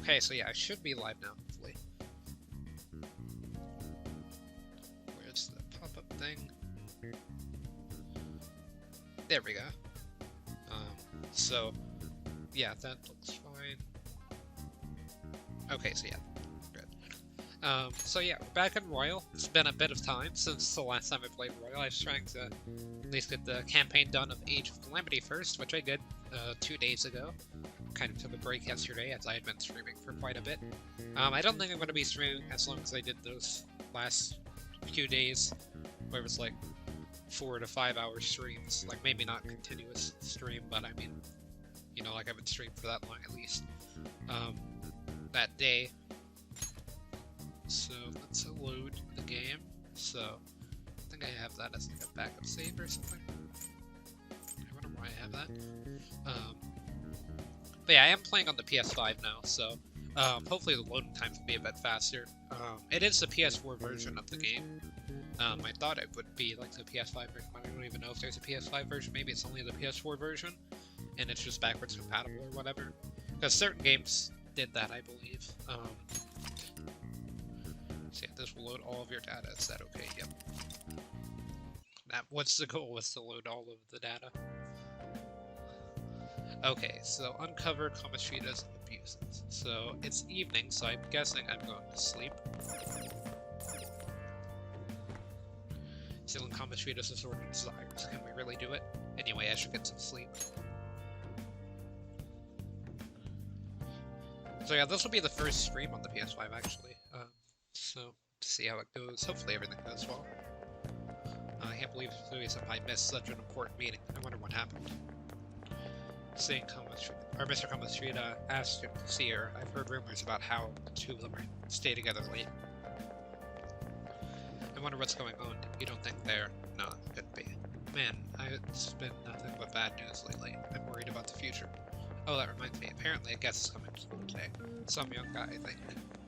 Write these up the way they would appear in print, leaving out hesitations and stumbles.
Okay, so yeah, I should be live now, hopefully. Where's the pop-up thing? There we go. So, yeah, that looks fine. Okay, so yeah, good. So yeah, we're back in Royal. It's been a bit of time since the last time I played Royal. I was trying to at least get the campaign done of Age of Calamity first, which I did 2 days ago. Kind of took a break yesterday as I had been streaming for quite a bit. I don't think I'm going to be streaming as long as I did those last few days, where it was like 4 to 5 hour streams. Like, maybe not continuous stream, but I mean, you know, like I would stream for that long at least. That day. So let's load the game. So I think I have that as like a backup save or something. I wonder why I have that. But yeah, I am playing on the PS5 now, so hopefully the loading times will be a bit faster. It is the PS4 version of the game. I thought it would be like the PS5 version, but I don't even know if there's a PS5 version. Maybe it's only the PS4 version, and it's just backwards compatible or whatever. Because certain games did that, I believe. So yeah, this will load all of your data. Is that okay? Yep. That what's the goal? Was to load all of the data. Okay, so uncover Komoshida's abuses. So it's evening, so I'm guessing I'm going to sleep. Stealing Komoshida's disordered desires. Can we really do it? Anyway, I should get some sleep. So yeah, this will be the first stream on the PS5 actually. So to see how it goes. Hopefully everything goes well. I can't believe I missed such an important meeting. I wonder what happened. Seeing Mr. Komoshida asked him to see her. I've heard rumors about how the two of them stay together late. I wonder what's going on. You don't think they're... No, it could be. Man, it's been nothing but bad news lately. I'm worried about the future. Oh, that reminds me. Apparently a guest is coming to school today. Some young guy, I think.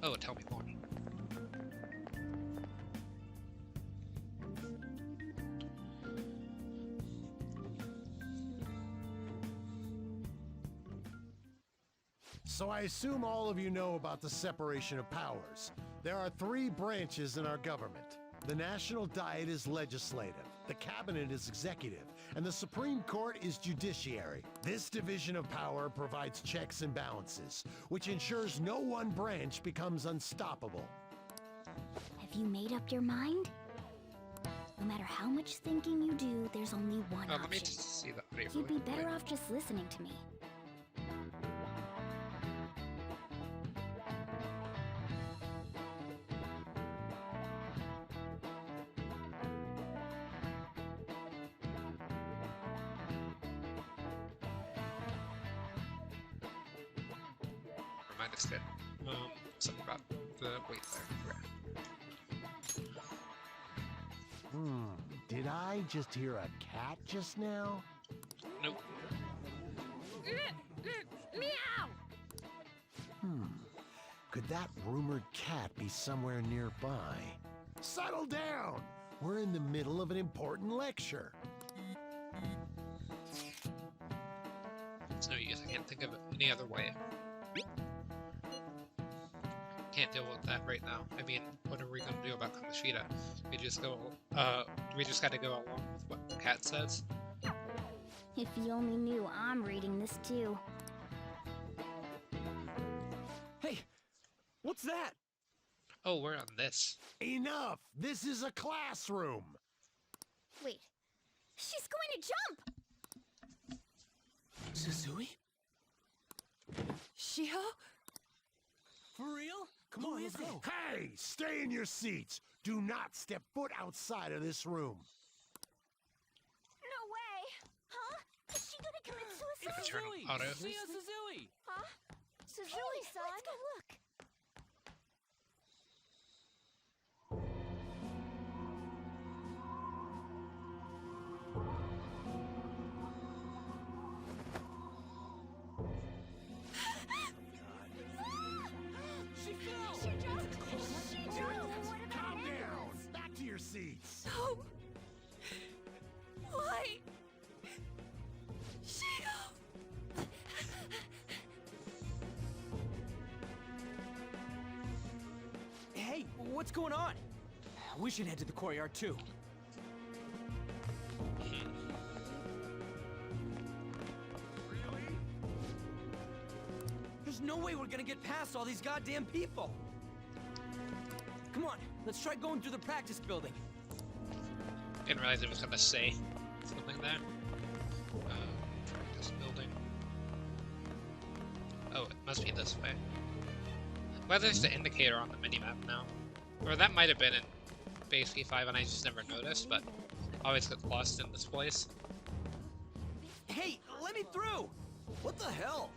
Oh, tell me more. So I assume all of you know about the separation of powers. There are 3 branches in our government. The National Diet is legislative, the Cabinet is executive, and the Supreme Court is judiciary. This division of power provides checks and balances, which ensures no one branch becomes unstoppable. Have you made up your mind? No matter how much thinking you do, there's only one Let me option. just see that video. You'd be better off just listening to me. Remind us good. Something about the wait there. Did I just hear a cat just now? Nope. Meow! Could that rumored cat be somewhere nearby? Settle down! We're in the middle of an important lecture. It's no use. I can't think of any other way. Can't deal with that right now. I mean, what are we gonna do about Komoshida? We just go, we just gotta go along with what the cat says? If you only knew I'm reading this too. Hey, what's that? Oh, we're on this. Enough! This is a classroom! Wait, she's going to jump! Suzui? Shiho? For real? Come on, let's go. Hey, stay in your seats! Do not step foot outside of this room. No way! Huh? Is she gonna commit suicide? It's Eternal Suzui! Auto. Shio Suzui! Huh? Suzui-san? Let's go look. She fell! She jumped! She jumped! What about Calm Alice? down! Back to your seats! No! Why? Shio! what's going on? We should head to the courtyard too. There's no way we're gonna get past all these goddamn people. Come on, let's try going through the practice building. Didn't realize it was gonna say something there. Practice building. Oh, it must be this way. Well, there's the indicator on the minimap now. Or that might have been in Base V5 and I just never noticed, but I always get lost in this place. Hey, let me through! What the hell?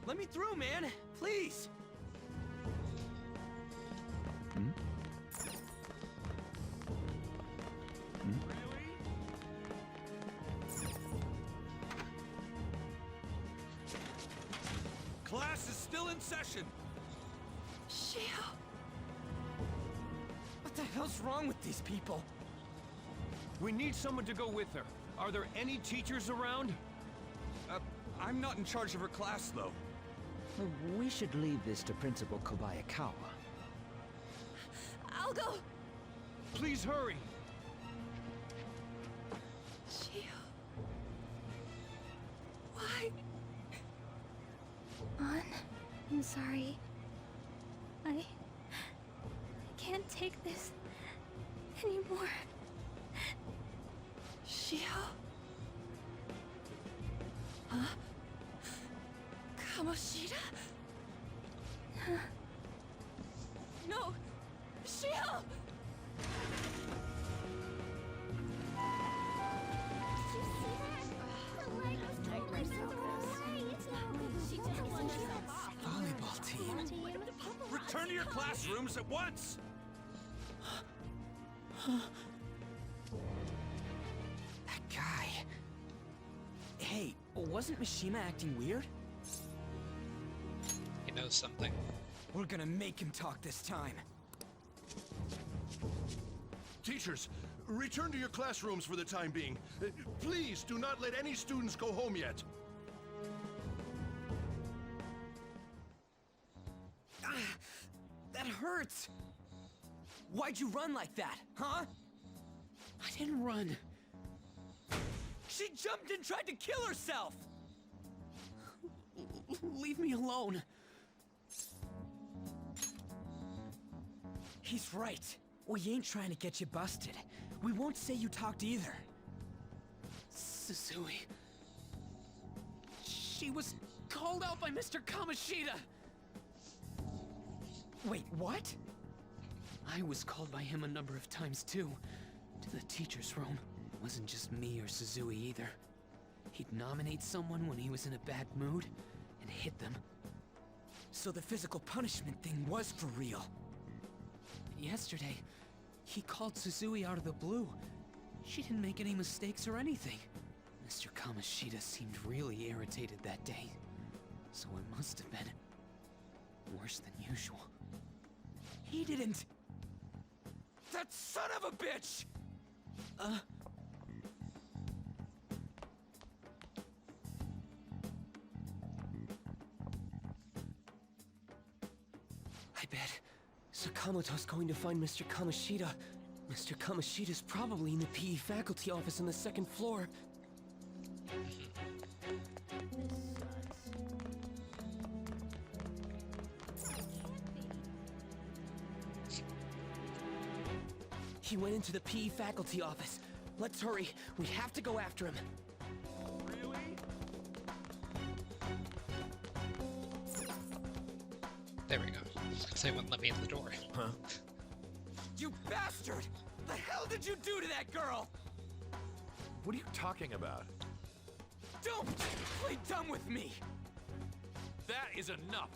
Let me through, man! Please! Class is still in session. Shio. What the hell's wrong with these people? We need someone to go with her. Are there any teachers around? I'm not in charge of her class, though. We should leave this to Principal Kobayakawa. I'll go. Please hurry. Shio. Why? An, I'm sorry. I can't take this anymore. Shio? Huh? Komoshida? No! Shio! Volleyball team. Return to your classrooms at once. That guy. Hey, wasn't Mishima acting weird? He knows something. We're gonna make him talk this time. Teachers, return to your classrooms for the time being. Please do not let any students go home yet. That hurts! Why'd you run like that, huh? I didn't run. She jumped and tried to kill herself! Leave me alone. He's right. We ain't trying to get you busted. We won't say you talked either. Susui. She was called out by Mr. Komoshida! Wait, what? I was called by him a number of times too. To the teacher's room. It wasn't just me or Susui either. He'd nominate someone when he was in a bad mood and hit them. So the physical punishment thing was for real. Yesterday, he called Susui out of the blue. She didn't make any mistakes or anything. Mr. Komoshida seemed really irritated that day. So it must have been worse than usual. He didn't. That son of a bitch! I bet Sakamoto's going to find Mr. Komoshida. Mr. Kamoshida's probably in the PE faculty office on the second floor. He went into the PE faculty office. Let's hurry. We have to go after him. Really? There we go. They wouldn't let me in the door. Huh? You bastard! The hell did you do to that girl? What are you talking about? Don't play dumb with me! That is enough.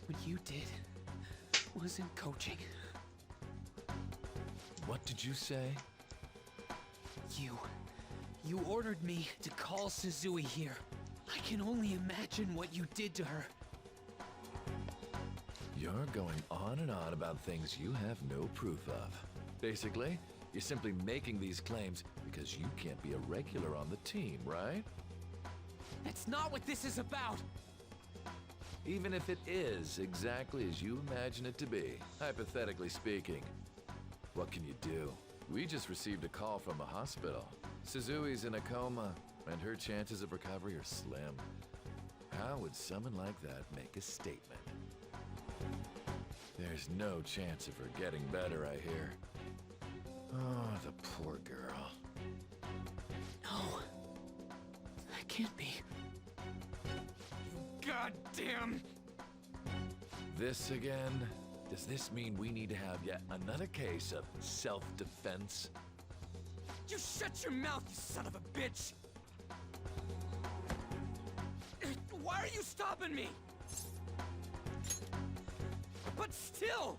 What you did wasn't coaching. What did you say? You ordered me to call Susui here. I can only imagine what you did to her. You're going on and on about things you have no proof of. Basically, you're simply making these claims because you can't be a regular on the team, right? That's not what this is about. Even if it is exactly as you imagine it to be, hypothetically speaking. What can you do? We just received a call from a hospital. Suzui's in a coma, and her chances of recovery are slim. How would someone like that make a statement? There's no chance of her getting better, I hear. Oh, the poor girl. No. That can't be. Goddamn! This again? Does this mean we need to have yet another case of self-defense? You shut your mouth, you son of a bitch! Why are you stopping me? But still!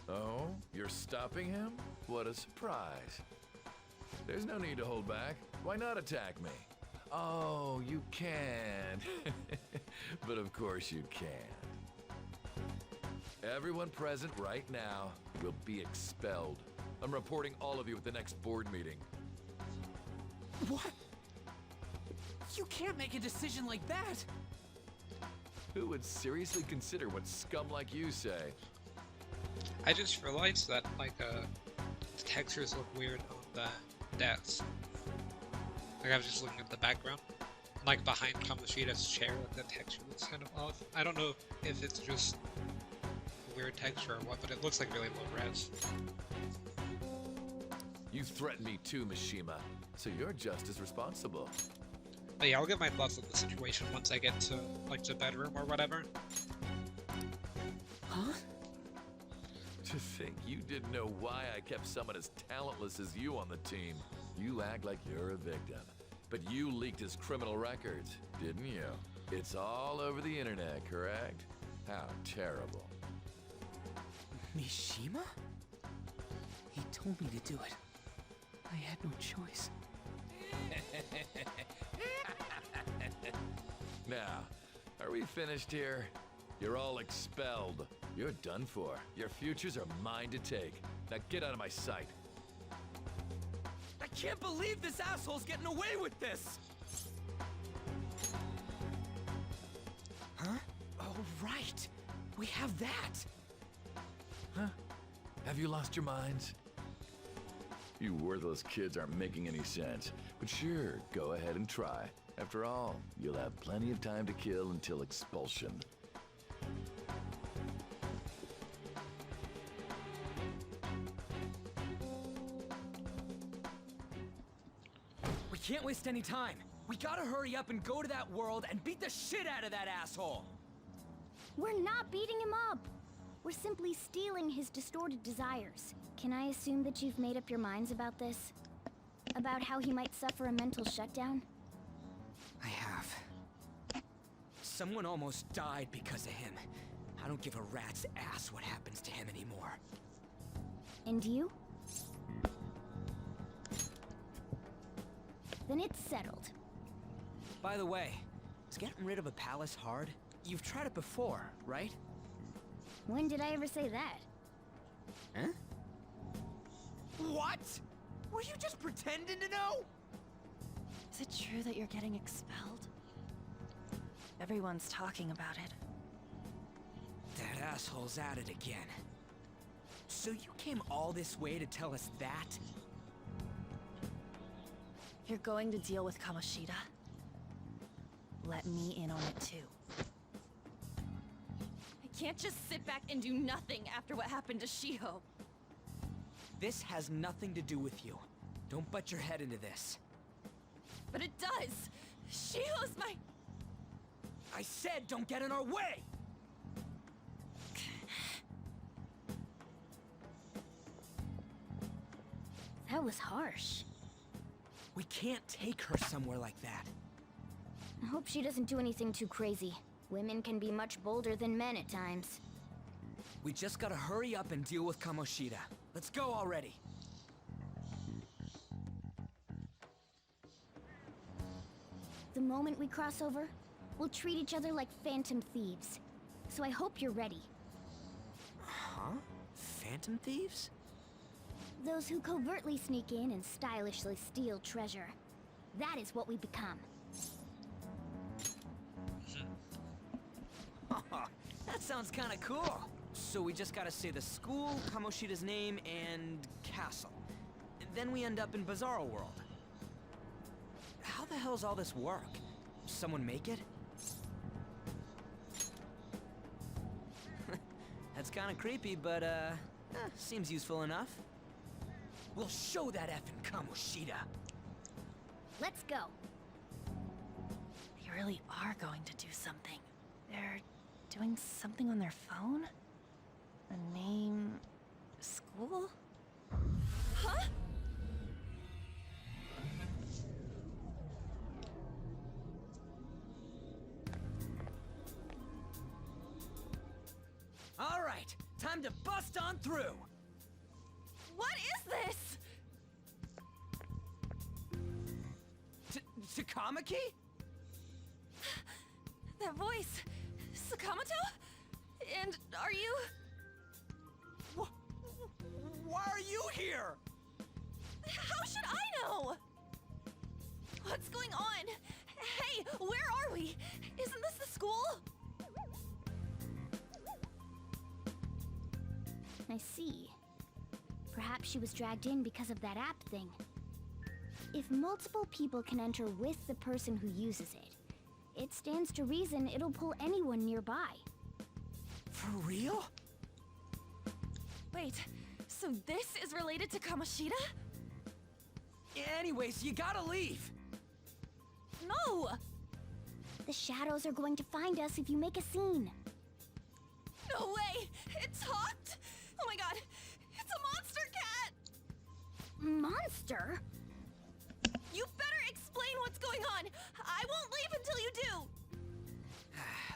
Oh, you're stopping him? What a surprise. There's no need to hold back. Why not attack me? Oh, you can. But of course you can. Everyone present right now will be expelled. I'm reporting all of you at the next board meeting. What? You can't make a decision like that! Who would seriously consider what scum like you say? I just realized that, like, the textures look weird on the desk. Like, I was just looking at the background. Like, behind Kamoshida's chair, like, the texture looks kind of off. I don't know if it's just a weird texture or what, but it looks like really low res. You threatened me too, Mishima, so you're just as responsible. But yeah, I'll give my thoughts on the situation once I get to, like, the bedroom or whatever. Huh? To think you didn't know why I kept someone as talentless as you on the team. You act like you're a victim. But you leaked his criminal records, didn't you? It's all over the internet, correct? How terrible. Mishima? He told me to do it. I had no choice. Now, are we finished here? You're all expelled. You're done for. Your futures are mine to take. Now get out of my sight. I can't believe this asshole's getting away with this! Huh? Oh, right. We have that. Huh? Have you lost your minds? You worthless kids aren't making any sense. But sure, go ahead and try. After all, you'll have plenty of time to kill until expulsion. We can't waste any time. We gotta hurry up and go to that world and beat the shit out of that asshole! We're not beating him up. We're simply stealing his distorted desires. Can I assume that you've made up your minds about this? About how he might suffer a mental shutdown? I have. Someone almost died because of him. I don't give a rat's ass what happens to him anymore. And you? Then it's settled. By the way, is getting rid of a palace hard? You've tried it before, right? When did I ever say that? Huh? What? Were you just pretending to know? Is it true that you're getting expelled? Everyone's talking about it. That asshole's at it again. So you came all this way to tell us that? You're going to deal with Komoshida? Let me in on it too. I can't just sit back and do nothing after what happened to Shiho. This has nothing to do with you. Don't butt your head into this. But it does! Shiho's my... I said don't get in our way! That was harsh. We can't take her somewhere like that. I hope she doesn't do anything too crazy. Women can be much bolder than men at times. We just gotta hurry up and deal with Komoshida. Let's go already. The moment we cross over, we'll treat each other like phantom thieves. So I hope you're ready. Huh? Phantom thieves? Those who covertly sneak in and stylishly steal treasure. That is what we become. That sounds kinda cool. So we just gotta say the school, Kamoshida's name, and castle. Then we end up in Bizarro World. How the hell's all this work? Someone make it? That's kinda creepy, but seems useful enough. We'll show that effing Komoshida. Let's go. They really are going to do something. They're doing something on their phone? A name... school? Huh? All right, time to bust on through. What is this? Takamaki? That voice... Sakamoto? And are you... Why are you here? How should I know? What's going on? Hey, where are we? Isn't this the school? I see. Perhaps she was dragged in because of that app thing. If multiple people can enter with the person who uses it, it stands to reason it'll pull anyone nearby. For real? Wait, so this is related to Kamoshida? Anyways, you gotta leave. No! The shadows are going to find us if you make a scene. No way! It talked? Oh my god! It's a monster cat! Monster? You better explain what's going on! I won't leave until you do!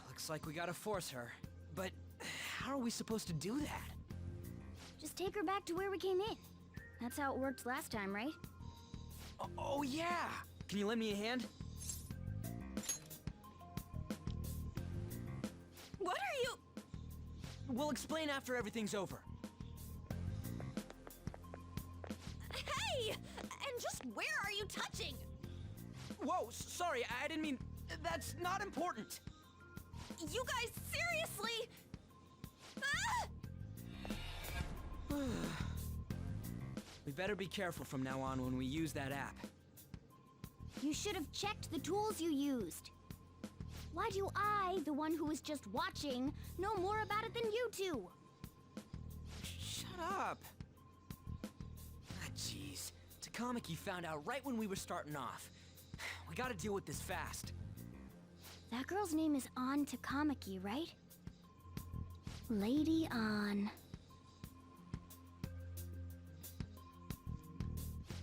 Looks like we gotta force her. But how are we supposed to do that? Just take her back to where we came in. That's how it worked last time, right? Oh yeah! Can you lend me a hand? What are you... We'll explain after everything's over. Hey! And just where are you touching? Whoa, sorry, I didn't mean... That's not important. You guys, seriously? Ah! We better be careful from now on when we use that app. You should have checked the tools you used. Why do I, the one who was just watching, know more about it than you two? Shut up. Ah, jeez. Takamaki found out right when we were starting off. We gotta deal with this fast. That girl's name is An Takamaki, right? Lady An.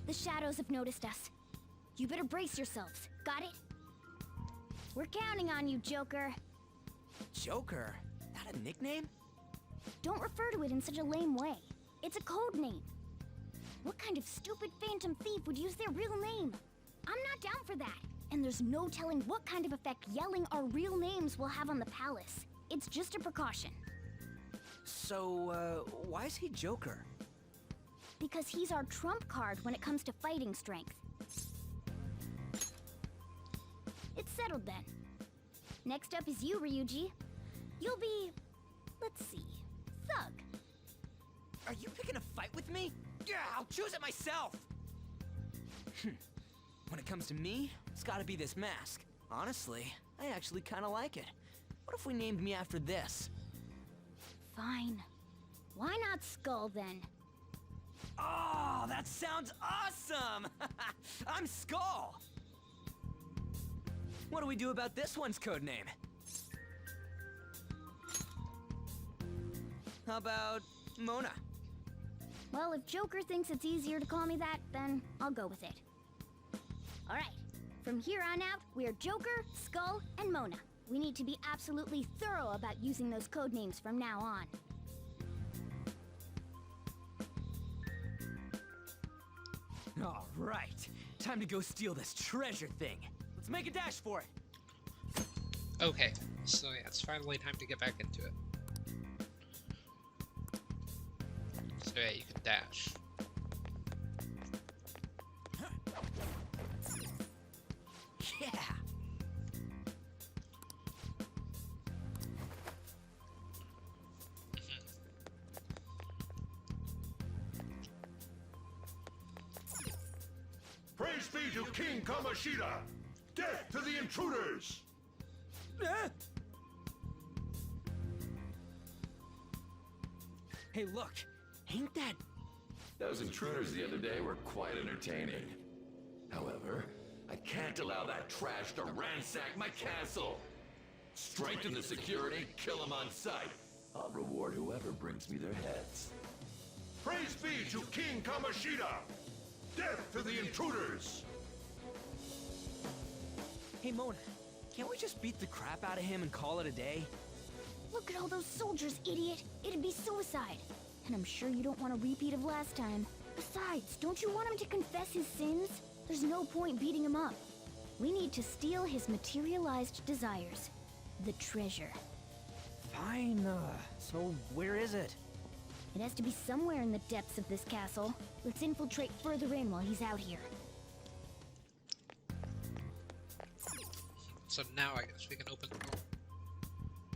The shadows have noticed us. You better brace yourselves. Got it? We're counting on you, Joker. Joker? That a nickname? Don't refer to it in such a lame way. It's a code name. What kind of stupid phantom thief would use their real name? I'm not down for that. And there's no telling what kind of effect yelling our real names will have on the palace. It's just a precaution. So, why is he Joker? Because he's our trump card when it comes to fighting strength. It's settled then. Next up is you, Ryuji. You'll be... let's see... Thug. Are you picking a fight with me? Yeah, I'll choose it myself! When it comes to me, it's gotta be this mask. Honestly, I actually kinda like it. What if we named me after this? Fine. Why not Skull, then? Oh, that sounds awesome! I'm Skull! What do we do about this one's codename? How about Mona? Well, if Joker thinks it's easier to call me that, then I'll go with it. Alright, from here on out, we are Joker, Skull, and Mona. We need to be absolutely thorough about using those code names from now on. All right, time to go steal this treasure thing. Let's make a dash for it. Okay, so yeah, it's finally time to get back into it. So yeah, you can dash. Yeah. Praise be to King Komoshida! Death to the intruders! Hey, look! Ain't that... Those intruders the other day were quite entertaining. However, I can't allow that trash to ransack my castle. Strengthen the security, kill them on sight. I'll reward whoever brings me their heads. Praise be to King Komoshida! Death to the intruders! Hey, Mona, can't we just beat the crap out of him and call it a day? Look at all those soldiers, idiot! It'd be suicide. And I'm sure you don't want a repeat of last time. Besides, don't you want him to confess his sins? There's no point beating him up. We need to steal his materialized desires. The treasure. Fine, so where is it? It has to be somewhere in the depths of this castle. Let's infiltrate further in while he's out here. So now I guess we can open the door.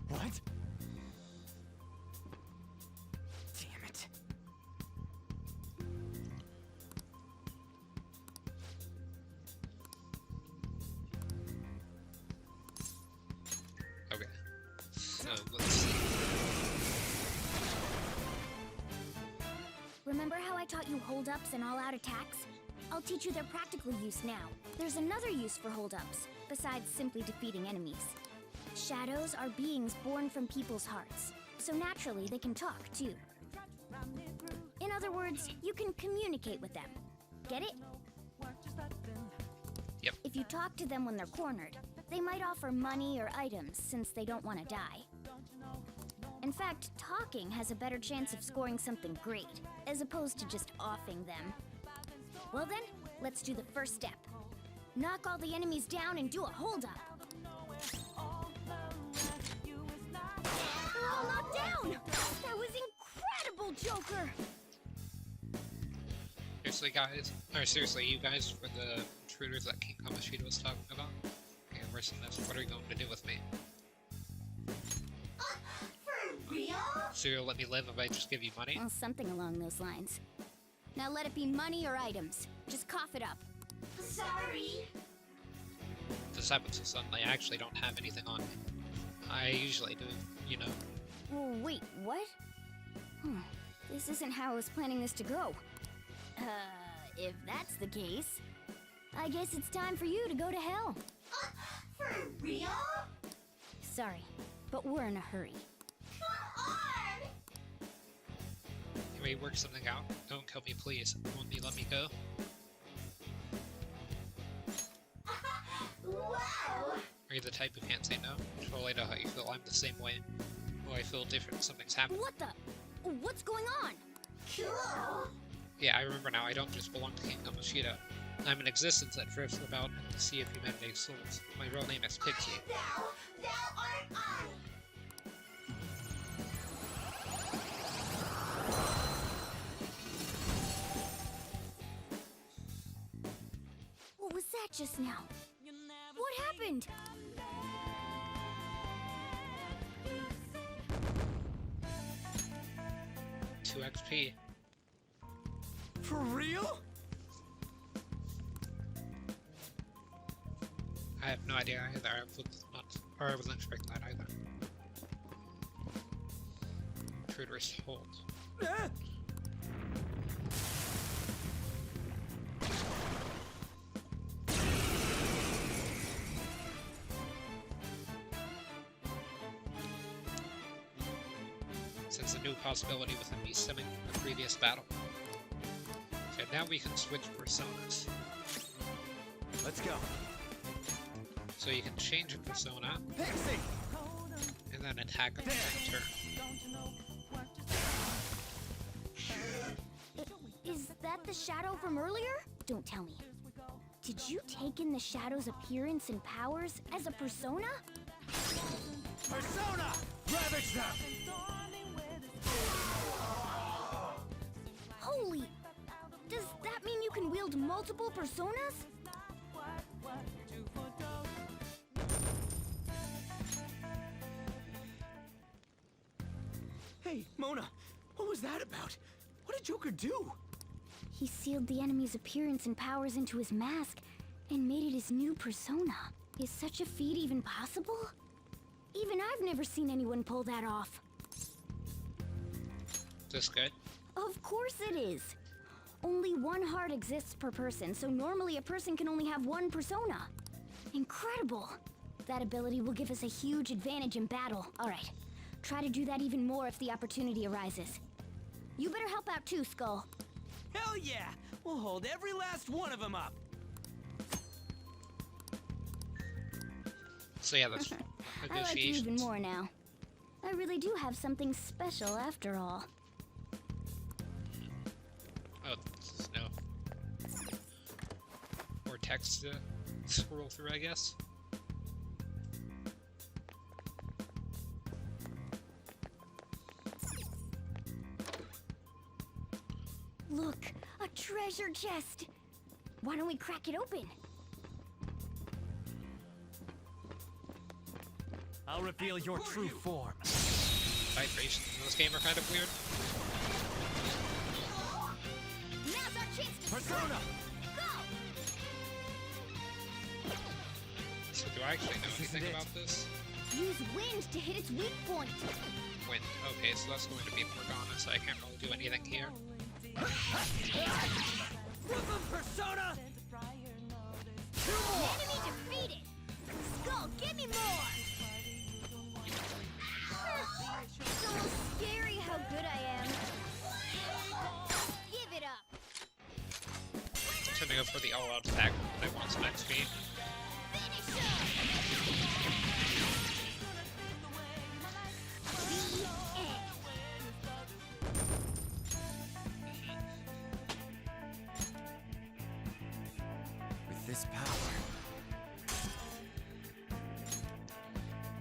What? Damn it. Okay. So let's see. Remember how I taught you hold-ups and all-out attacks? I'll teach you their practical use now. There's another use for hold-ups, besides simply defeating enemies. Shadows are beings born from people's hearts, so naturally they can talk, too. In other words, you can communicate with them. Get it? Yep. If you talk to them when they're cornered, they might offer money or items since they don't want to die. In fact, talking has a better chance of scoring something great, as opposed to just offing them. Well then, let's do the first step. Knock all the enemies down and do a hold-up. They're all knocked down! That was incredible, Joker! Seriously, you guys were the intruders that King Komoshida was talking about? Okay, worse than this, what are you going to do with me? For real? So you'll let me live if I just give you money? Well, something along those lines. Now let it be money or items. Just cough it up. Sorry. This happens so suddenly, I actually don't have anything on me. I usually do, you know. Well, wait, what? This isn't how I was planning this to go. If that's the case, I guess it's time for you to go to hell. For real? Sorry, but we're in a hurry. Come on! Can we work something out? Don't kill me, please. Won't you let me go? Wow! Are you the type who can't say no? Totally know how you feel. I'm the same way. Oh, I feel different. Something's happened. What the? What's going on? Cool! Yeah, I remember now. I don't just belong to King Komoshida. I'm an existence that drifts about in the sea of humanity's souls. My real name is Pixie. Thou art I! What was that just now? What happened? Two XP. For real? I have no idea either. I wasn't expecting that either. Intruders hold. Since a new possibility within me stemming from the previous battle. So now we can switch personas. Let's go. So you can change a persona Pixie! and then attack on the same turn. Is that the shadow from earlier? Don't tell me. Did you take in the shadow's appearance and powers as a persona? Persona! Ravage them! Holy! Does that mean you can wield multiple personas? Hey, Mona, what was that about? What did Joker do? He sealed the enemy's appearance and powers into his mask and made it his new persona. Is such a feat even possible? Even I've never seen anyone pull that off. Is this good? Of course it is. Only one heart exists per person, so normally a person can only have one persona. Incredible! That ability will give us a huge advantage in battle. Alright, try to do that even more if the opportunity arises. You better help out too, Skull. Hell yeah! We'll hold every last one of them up. So yeah, that's I like you even negotiations. more now. I really do have something special after all. Oh, no. More text to scroll through, I guess. Look, a treasure chest! Why don't we crack it open? I'll reveal your true form. Vibrations in this game are kind of weird. Now's our chance to Persona! go! So do I actually know anything it. about this? Use wind to hit its weak point. Wind. Okay, so that's going to be Morgana, so I can't really do anything here. Rhythm Persona! Enemy defeated! Skull, give me more! It's almost scary how good I am. Give it up! I'm gonna go for the all-out attack. I want some XP. Finish him! The end. With this power.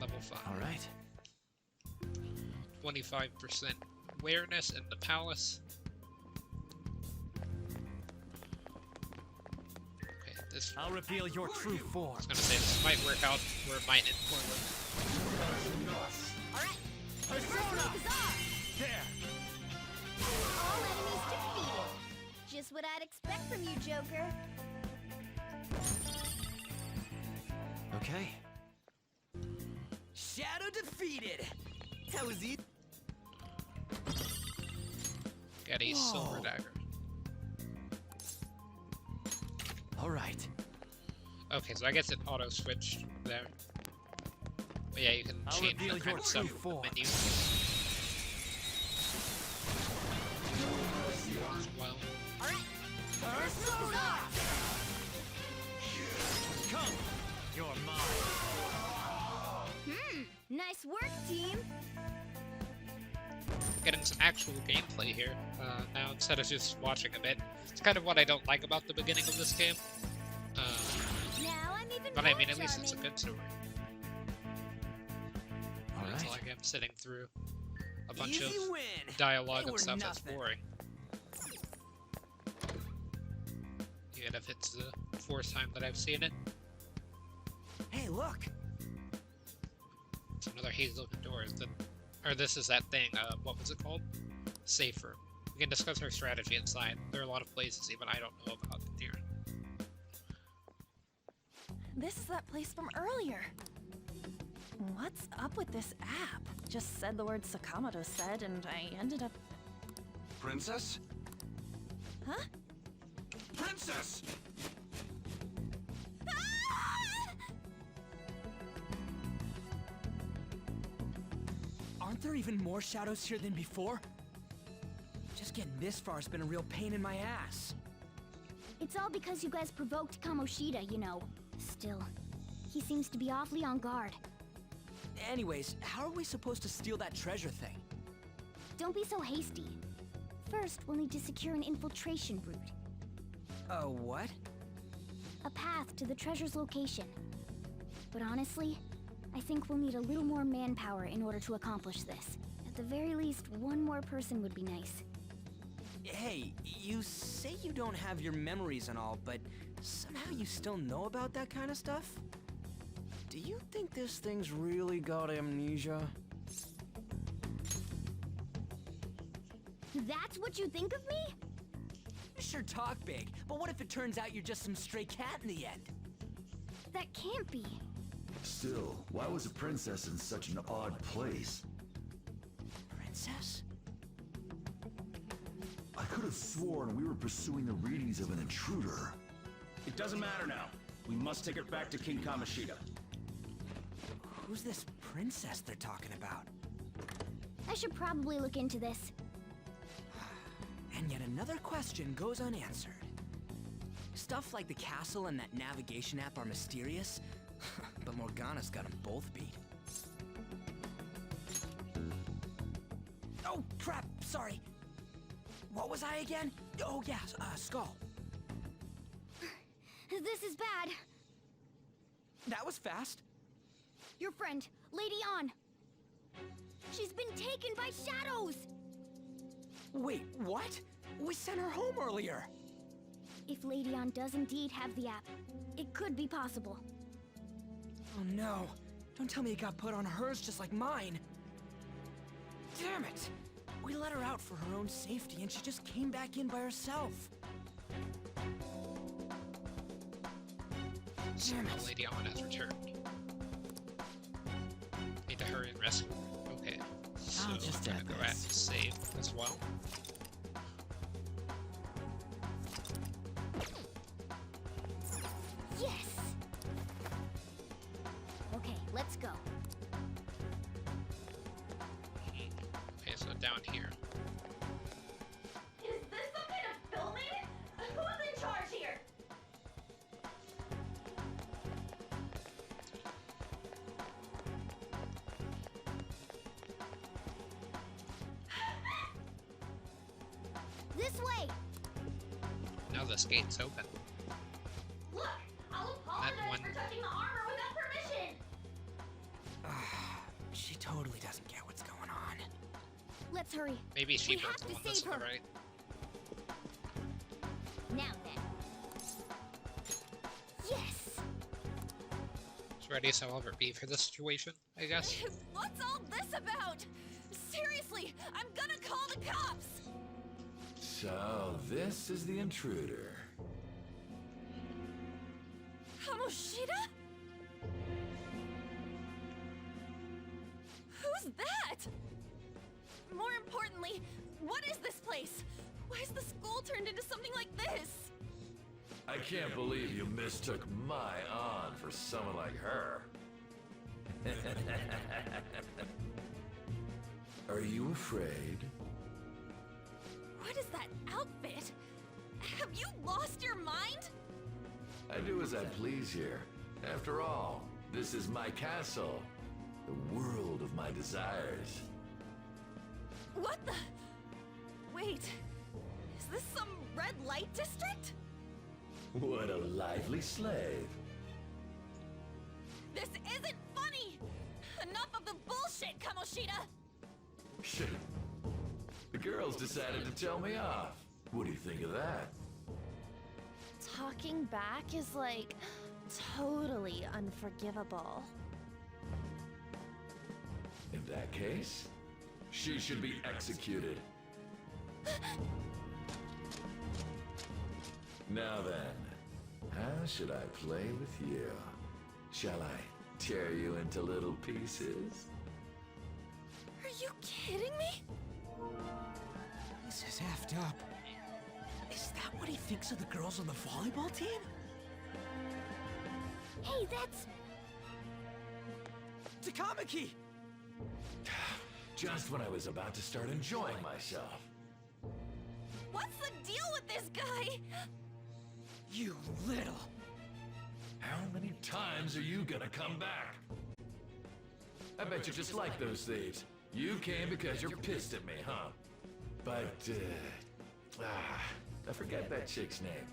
Level 5. All right. 25% awareness in the palace. Okay, this. I'll reveal your true form. I was gonna say this might work out where it might work. Alright, Persona! Bazaar! There! All enemies defeated. Just what I'd expect from you, Joker. Okay. Shadow defeated! That was easy. Get a silver dagger. All right. Okay, so I guess it auto switched there. But yeah, you can I'll change reveal that kind your of stuff true in the form. menu as well. Alright, Persona! Come! You're mine. nice work, team. Getting some actual gameplay here now instead of just watching a bit. It's kind of what I don't like about the beginning of this game. Now I'm even But more I mean, at least it's a charming. good story. All It's right. like I'm sitting through a bunch Easy of win! dialogue They and were stuff that's nothing. boring. Even if it's the fourth time that I've seen it. Hey, look! It's another hazy-looking door. Or this is that thing, what was it called? Safe room. We can discuss our strategy inside. There are a lot of places even I don't know about here. This is that place from earlier. What's up with this app? Just said the word Sakamoto said, and I ended up... Princess? Huh? Princess! Aren't there even more shadows here than before? Just getting this far has been a real pain in my ass. It's all because you guys provoked Komoshida, you know. Still, he seems to be awfully on guard. Anyways, how are we supposed to steal that treasure thing? Don't be so hasty. First, we'll need to secure an infiltration route. What? A path to the treasure's location. But honestly, I think we'll need a little more manpower in order to accomplish this. At the very least, one more person would be nice. Hey, you say you don't have your memories and all, but somehow you still know about that kind of stuff? Do you think this thing's really got amnesia? That's what you think of me? Sure talk big, but what if it turns out you're just some stray cat in the end? That can't be. Still, why was a princess in such an odd place? Princess? I could have sworn we were pursuing the readings of an intruder. It doesn't matter now. We must take her back to King Komoshida. Who's this princess they're talking about? I should probably look into this. And yet another question goes unanswered. Stuff like the castle and that navigation app are mysterious, but Morgana's got them both beat. Oh, crap, sorry. What was I again? Oh, yeah, Skull. This is bad. That was fast. Your friend, Lady An. She's been taken by shadows! Wait, what? We sent her home earlier. If Lady An does indeed have the app, it could be possible. Oh no. Don't tell me it got put on hers just like mine. Damn it! We let her out for her own safety and she just came back in by herself. Damn Now it. Lady Ann has returned. Need to hurry and rescue her. Okay. So I'll just I'm add gonna go ahead this. and save as well. Yes! Okay, let's go. Okay, so down here. Is this some kind of filming? Who's in charge here? This way! Now this gate's open. Look, I'll apologize one- for touching the armor without permission. She totally doesn't get what's going on. Let's hurry. Maybe she We broke have the to one that's save on the her. right. Now then. Yes! As ready as I'll ever be for this situation, I guess. What's all this about? Seriously, I'm gonna call the cops! So, this is the intruder. Komoshida? Who's that? More importantly, what is this place? Why is the school turned into something like this? I can't believe you mistook my An for someone like her. Are you afraid? What is that outfit? Have you lost your mind? I do as I please here. After all, this is my castle. The world of my desires. What the? Wait, is this some red light district? What a lively slave. This isn't funny! Enough of the bullshit, Komoshida! The girls decided to tell me off. What do you think of that? Talking back is like totally unforgivable. In that case, she should be executed. Now then, how should I play with you? Shall I tear you into little pieces? Are you kidding me? This is effed up. Is that what he thinks of the girls on the volleyball team? Hey, that's... Takamaki! Just when I was about to start enjoying myself. What's the deal with this guy? You little... How many times are you gonna come back? I bet you just like those thieves. You came because you're pissed at me, huh? But, I forget that chick's name.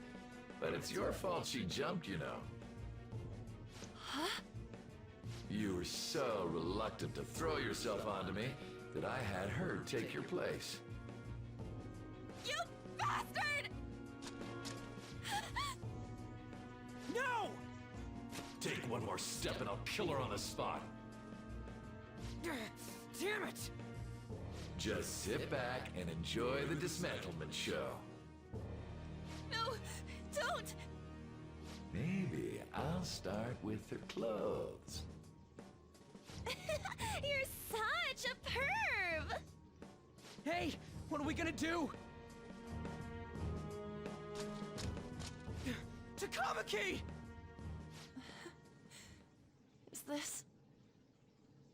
But it's your fault she jumped, you know. Huh? You were so reluctant to throw yourself onto me that I had her take your place. You bastard! No! Take one more step and I'll kill her on the spot. Damn it! Just sit back and enjoy the dismantlement show. No, don't! Maybe I'll start with her clothes. You're such a perv! Hey, what are we gonna do? Takamaki! Is this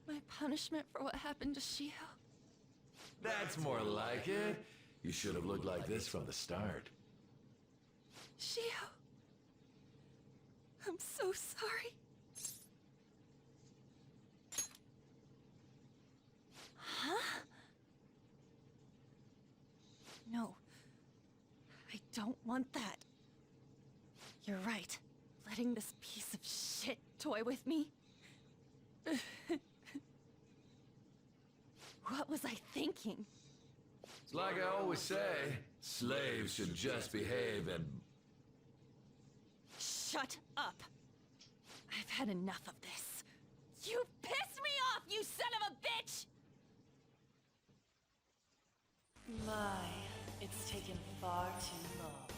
my punishment for what happened to Shio? That's more like it. You should have looked like this from the start. Shio, I'm so sorry. Huh? No, I don't want that. You're right. Letting this piece of shit toy with me? What was I thinking? It's like I always say, slaves should just behave and... Shut up! I've had enough of this. You pissed me off, you son of a bitch! My, it's taken far too long.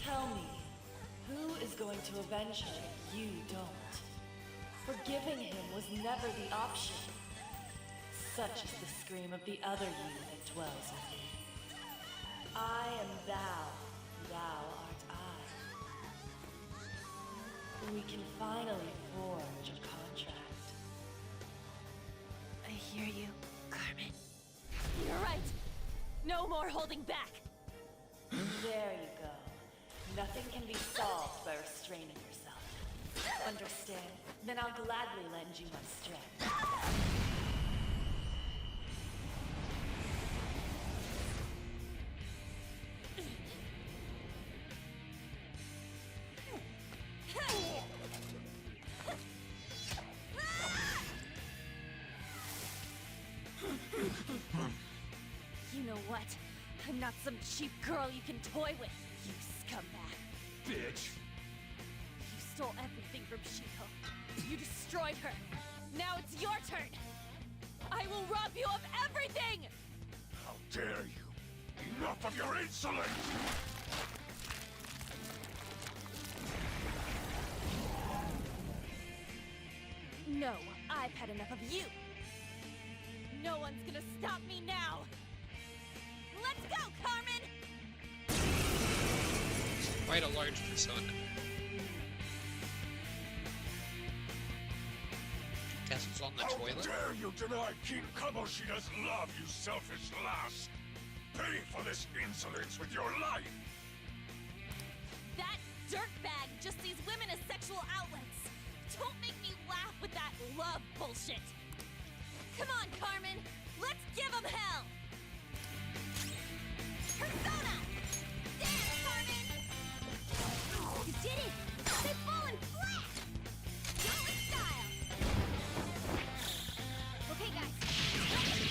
Tell me, who is going to avenge her if you don't? Forgiving him was never the option. Such is the scream of the other you that dwells within. I am thou, thou art I. We can finally forge a contract. I hear you, Carmen. You're right. No more holding back. There you go. Nothing can be solved by restraining yourself. Understand? Then I'll gladly lend you my strength. You know what? I'm not some cheap girl you can toy with, you scumbag. Bitch! You stole everything from Shiko. You destroyed her. Now it's your turn. I will rob you of everything! How dare you! Enough of your insolence! No, I've had enough of you. No one's gonna stop me now. Let's go, Carmen! Quite a large persona. Guess it's on the toilet. How dare you deny King Kamoshida's love, you selfish lass! Pay for this insolence with your life! That dirtbag just sees women as sexual outlets. Don't make me laugh with that love bullshit. Come on, Carmen. Let's give him hell. Persona! Dance, Carmen! You did it! They've fallen flat! Go with style! Okay, guys.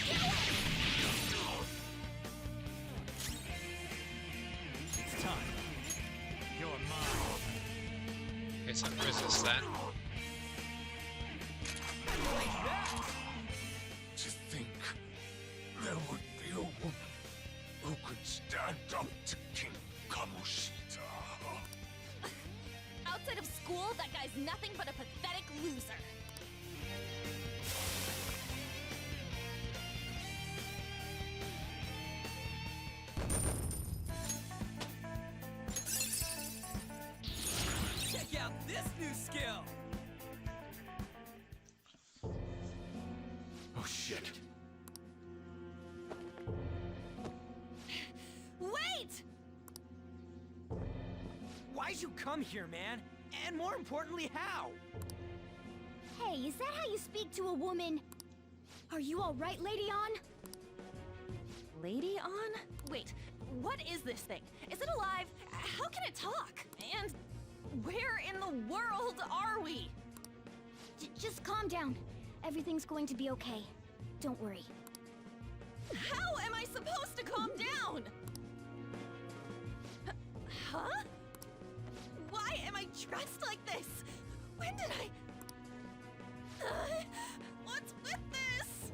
Get away! It's time. You're mine. Okay, so resist that. To think there would be a woman who could stand up to King Komoshida. Outside of school, that guy's nothing but a pathetic loser. Check out this new skill! Oh shit. Wait! Why'd you come here, man? And more importantly, how? Hey, is that how you speak to a woman? Are you all right, Lady On? Lady On? Wait, what is this thing? Is it alive? How can it talk? And where in the world are we? Just calm down. Everything's going to be okay. Don't worry. How am I supposed to calm down? Huh? Why am I dressed like this? When did I... what's with this?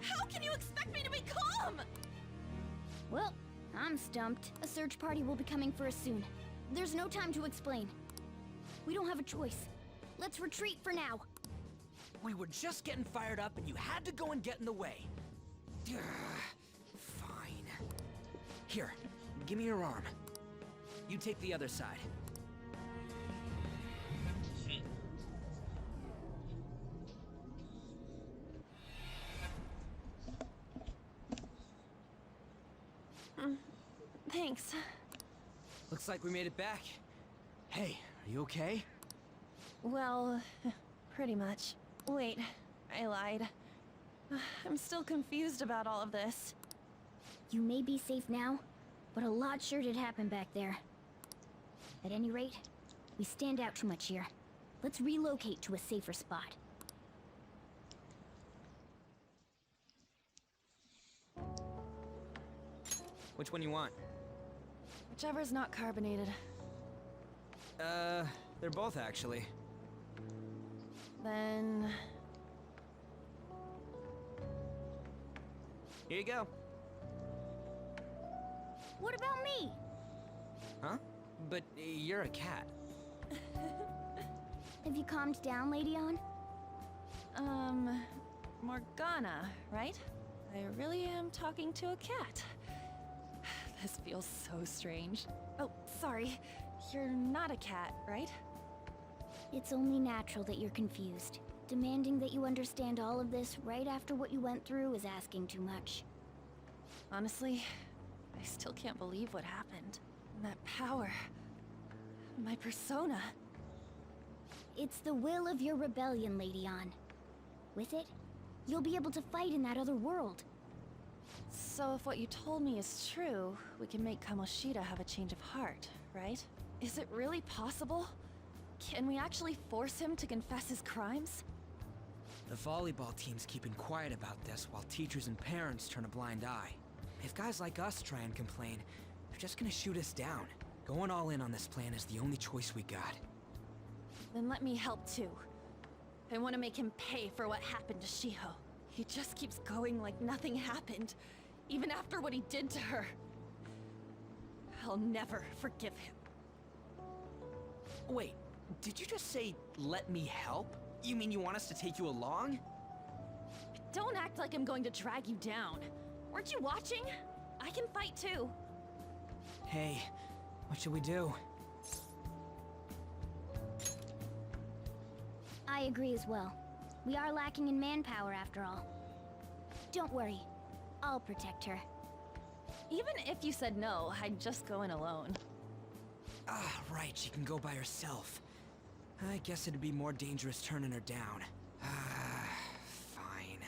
How can you expect me to be calm? stumped. A search party will be coming for us soon. There's no time to explain. We don't have a choice. Let's retreat for now. We were just getting fired up and you had to go and get in the way. Ugh, fine. Here, give me your arm. You take the other side. Thanks. Looks like we made it back. Hey, are you okay? Well, pretty much. Wait, I lied. I'm still confused about all of this. You may be safe now, but a lot sure did happen back there. At any rate, we stand out too much here. Let's relocate to a safer spot. Which one you want? Whichever's not carbonated. They're both actually. Then... Here you go. What about me? Huh? But you're a cat. Have you calmed down, Lady On? Morgana, right? I really am talking to a cat. This feels so strange. Oh, sorry. You're not a cat, right? It's only natural that you're confused. Demanding that you understand all of this right after what you went through is asking too much. Honestly, I still can't believe what happened. That power. My persona. It's the will of your rebellion, Lady On. With it, you'll be able to fight in that other world. So if what you told me is true, we can make Komoshida have a change of heart, right? Is it really possible? Can we actually force him to confess his crimes? The volleyball team's keeping quiet about this while teachers and parents turn a blind eye. If guys like us try and complain, they're just gonna shoot us down. Going all in on this plan is the only choice we got. Then let me help too. I want to make him pay for what happened to Shiho. He just keeps going like nothing happened, even after what he did to her. I'll never forgive him. Wait, did you just say, let me help? You mean you want us to take you along? Don't act like I'm going to drag you down. Weren't you watching? I can fight too. Hey, what should we do? I agree as well. We are lacking in manpower after all. Don't worry. I'll protect her. Even if you said no, I'd just go in alone. Ah, right, she can go by herself. I guess it'd be more dangerous turning her down. Ah, fine.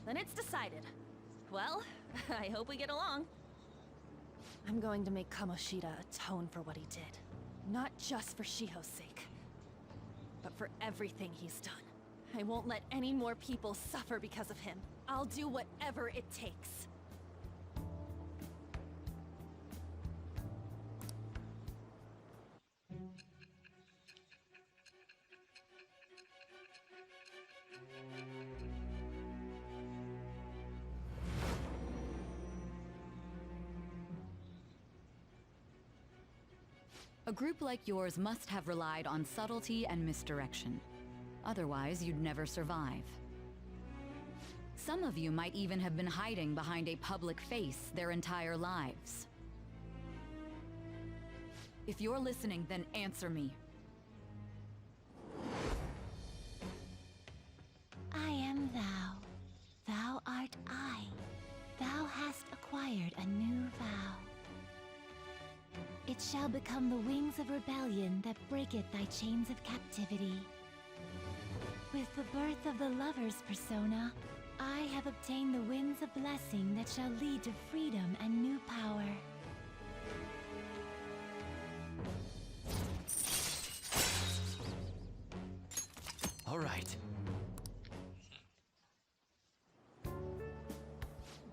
Then it's decided. Well, I hope we get along. I'm going to make Komoshida atone for what he did. Not just for Shiho's sake, but for everything he's done. I won't let any more people suffer because of him. I'll do whatever it takes. A group like yours must have relied on subtlety and misdirection. Otherwise, you'd never survive. Some of you might even have been hiding behind a public face their entire lives. If you're listening, then answer me. I am thou. Thou art I. Thou hast acquired a new vow. It shall become the wings of rebellion that breaketh thy chains of captivity. With the birth of the lover's persona, I have obtained the winds of blessing that shall lead to freedom and new power. All right.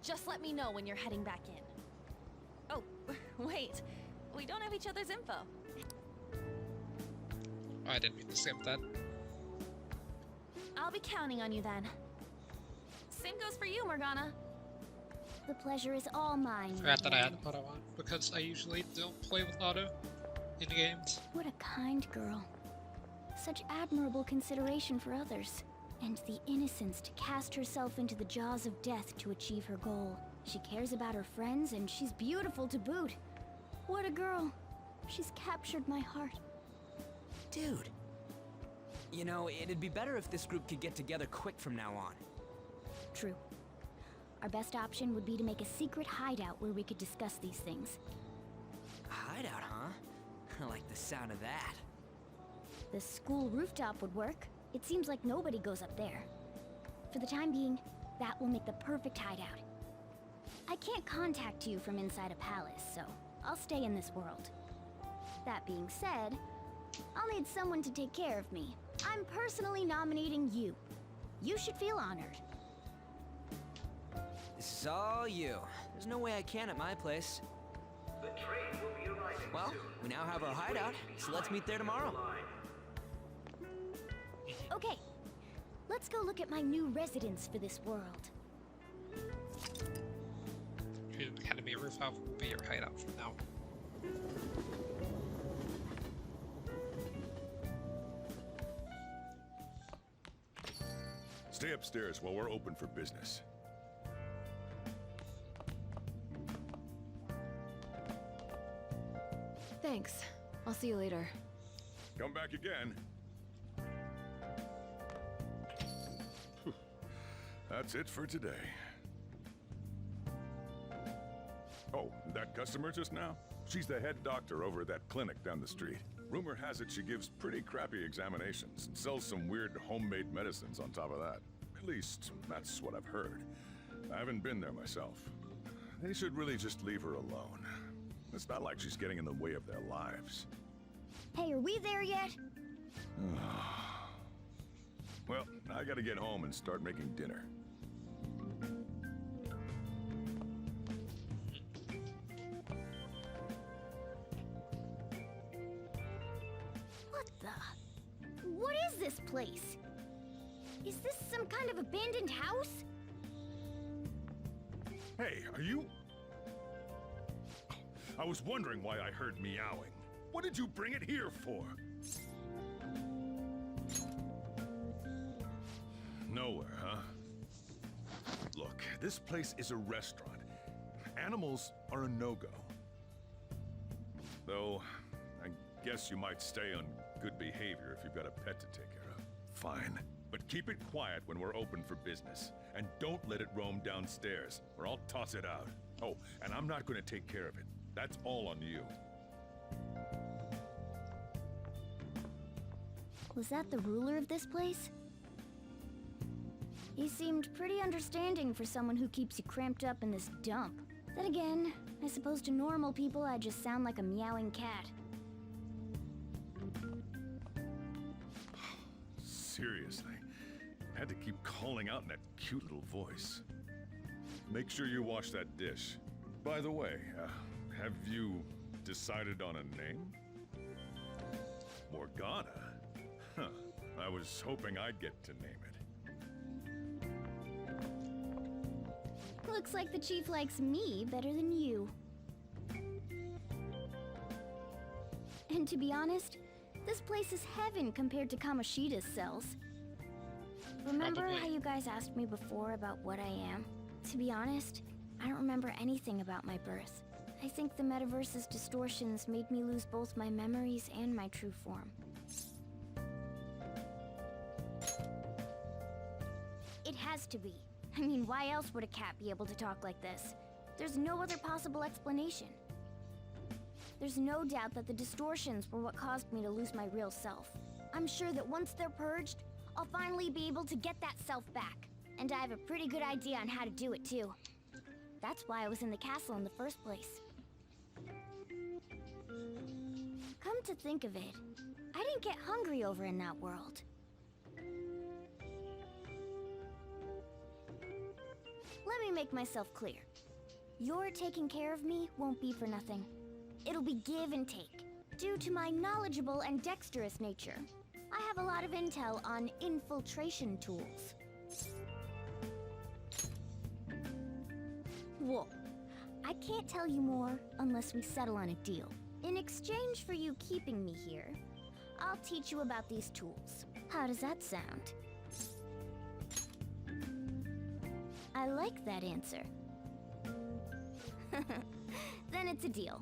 Just let me know when you're heading back in. Oh, wait. We don't have each other's info. Oh, I didn't mean to skip that. I'll be counting on you then. Same goes for you, Morgana. The pleasure is all mine. Forgot that I had young to put it on because I usually don't play with auto in games. What a kind girl. Such admirable consideration for others. And the innocence to cast herself into the jaws of death to achieve her goal. She cares about her friends, and she's beautiful to boot. What a girl. She's captured my heart. Dude. You know, it'd be better if this group could get together quick from now on. True. Our best option would be to make a secret hideout where we could discuss these things. A hideout, huh? I like the sound of that. The school rooftop would work. It seems like nobody goes up there. For the time being, that will make the perfect hideout. I can't contact you from inside a palace, so I'll stay in this world. That being said, I'll need someone to take care of me. I'm personally nominating you. You should feel honored. This is all you. There's no way I can at my place. The train will be arriving well, soon. We now have our hideout, so let's meet there tomorrow. Okay, let's go look at my new residence for this world. Academy rooftop will be your hideout from now. Stay upstairs while we're open for business. Thanks. I'll see you later. Come back again. That's it for today. Oh, that customer just now? She's the head doctor over at that clinic down the street. Rumor has it she gives pretty crappy examinations and sells some weird homemade medicines on top of that. At least, that's what I've heard. I haven't been there myself. They should really just leave her alone. It's not like she's getting in the way of their lives. Hey, are we there yet? Well, I gotta get home and start making dinner. What the? What is this place? Is this some kind of abandoned house? Hey, are you... I was wondering why I heard meowing. What did you bring it here for? Nowhere, huh? Look, this place is a restaurant. Animals are a no-go. Though, I guess you might stay on good behavior if you've got a pet to take care of. Fine. But keep it quiet when we're open for business. And don't let it roam downstairs, or I'll toss it out. Oh, and I'm not going to take care of it. That's all on you. Was that the ruler of this place? He seemed pretty understanding for someone who keeps you cramped up in this dump. Then again, I suppose to normal people I just sound like a meowing cat. Seriously, I had to keep calling out in that cute little voice. Make sure you wash that dish. By the way, have you decided on a name? Morgana? Huh. I was hoping I'd get to name it. Looks like the chief likes me better than you. And to be honest, this place is heaven compared to Kamoshida's cells. Remember how you guys asked me before about what I am? To be honest, I don't remember anything about my birth. I think the metaverse's distortions made me lose both my memories and my true form. It has to be. I mean, why else would a cat be able to talk like this? There's no other possible explanation. There's no doubt that the distortions were what caused me to lose my real self. I'm sure that once they're purged, I'll finally be able to get that self back. And I have a pretty good idea on how to do it, too. That's why I was in the castle in the first place. Come to think of it, I didn't get hungry over in that world. Let me make myself clear. Your taking care of me won't be for nothing. It'll be give and take. Due to my knowledgeable and dexterous nature, I have a lot of intel on infiltration tools. Well, I can't tell you more unless we settle on a deal. In exchange for you keeping me here, I'll teach you about these tools. How does that sound? I like that answer. Then it's a deal.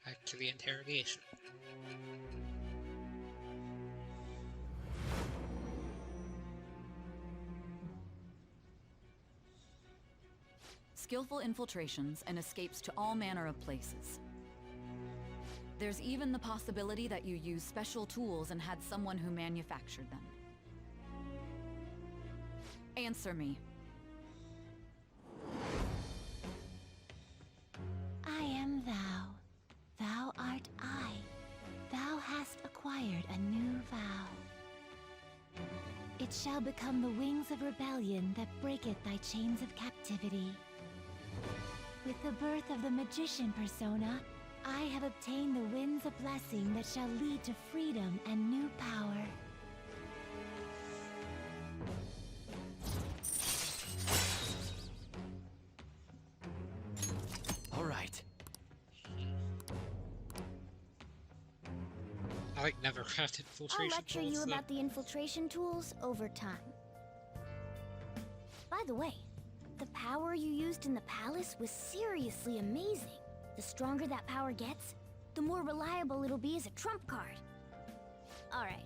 Back to the interrogation. Skillful infiltrations and escapes to all manner of places. There's even the possibility that you used special tools and had someone who manufactured them. Answer me. I am thou. Thou art I. Thou hast acquired a new vow. It shall become the wings of rebellion that breaketh thy chains of captivity. With the birth of the magician persona, I have obtained the winds of blessing that shall lead to freedom and new power. All right. I like never crafted infiltration I'll lecture tools, you so- about the infiltration tools over time. By the way, the power you used in the palace was seriously amazing. The stronger that power gets, the more reliable it'll be as a trump card. Alright,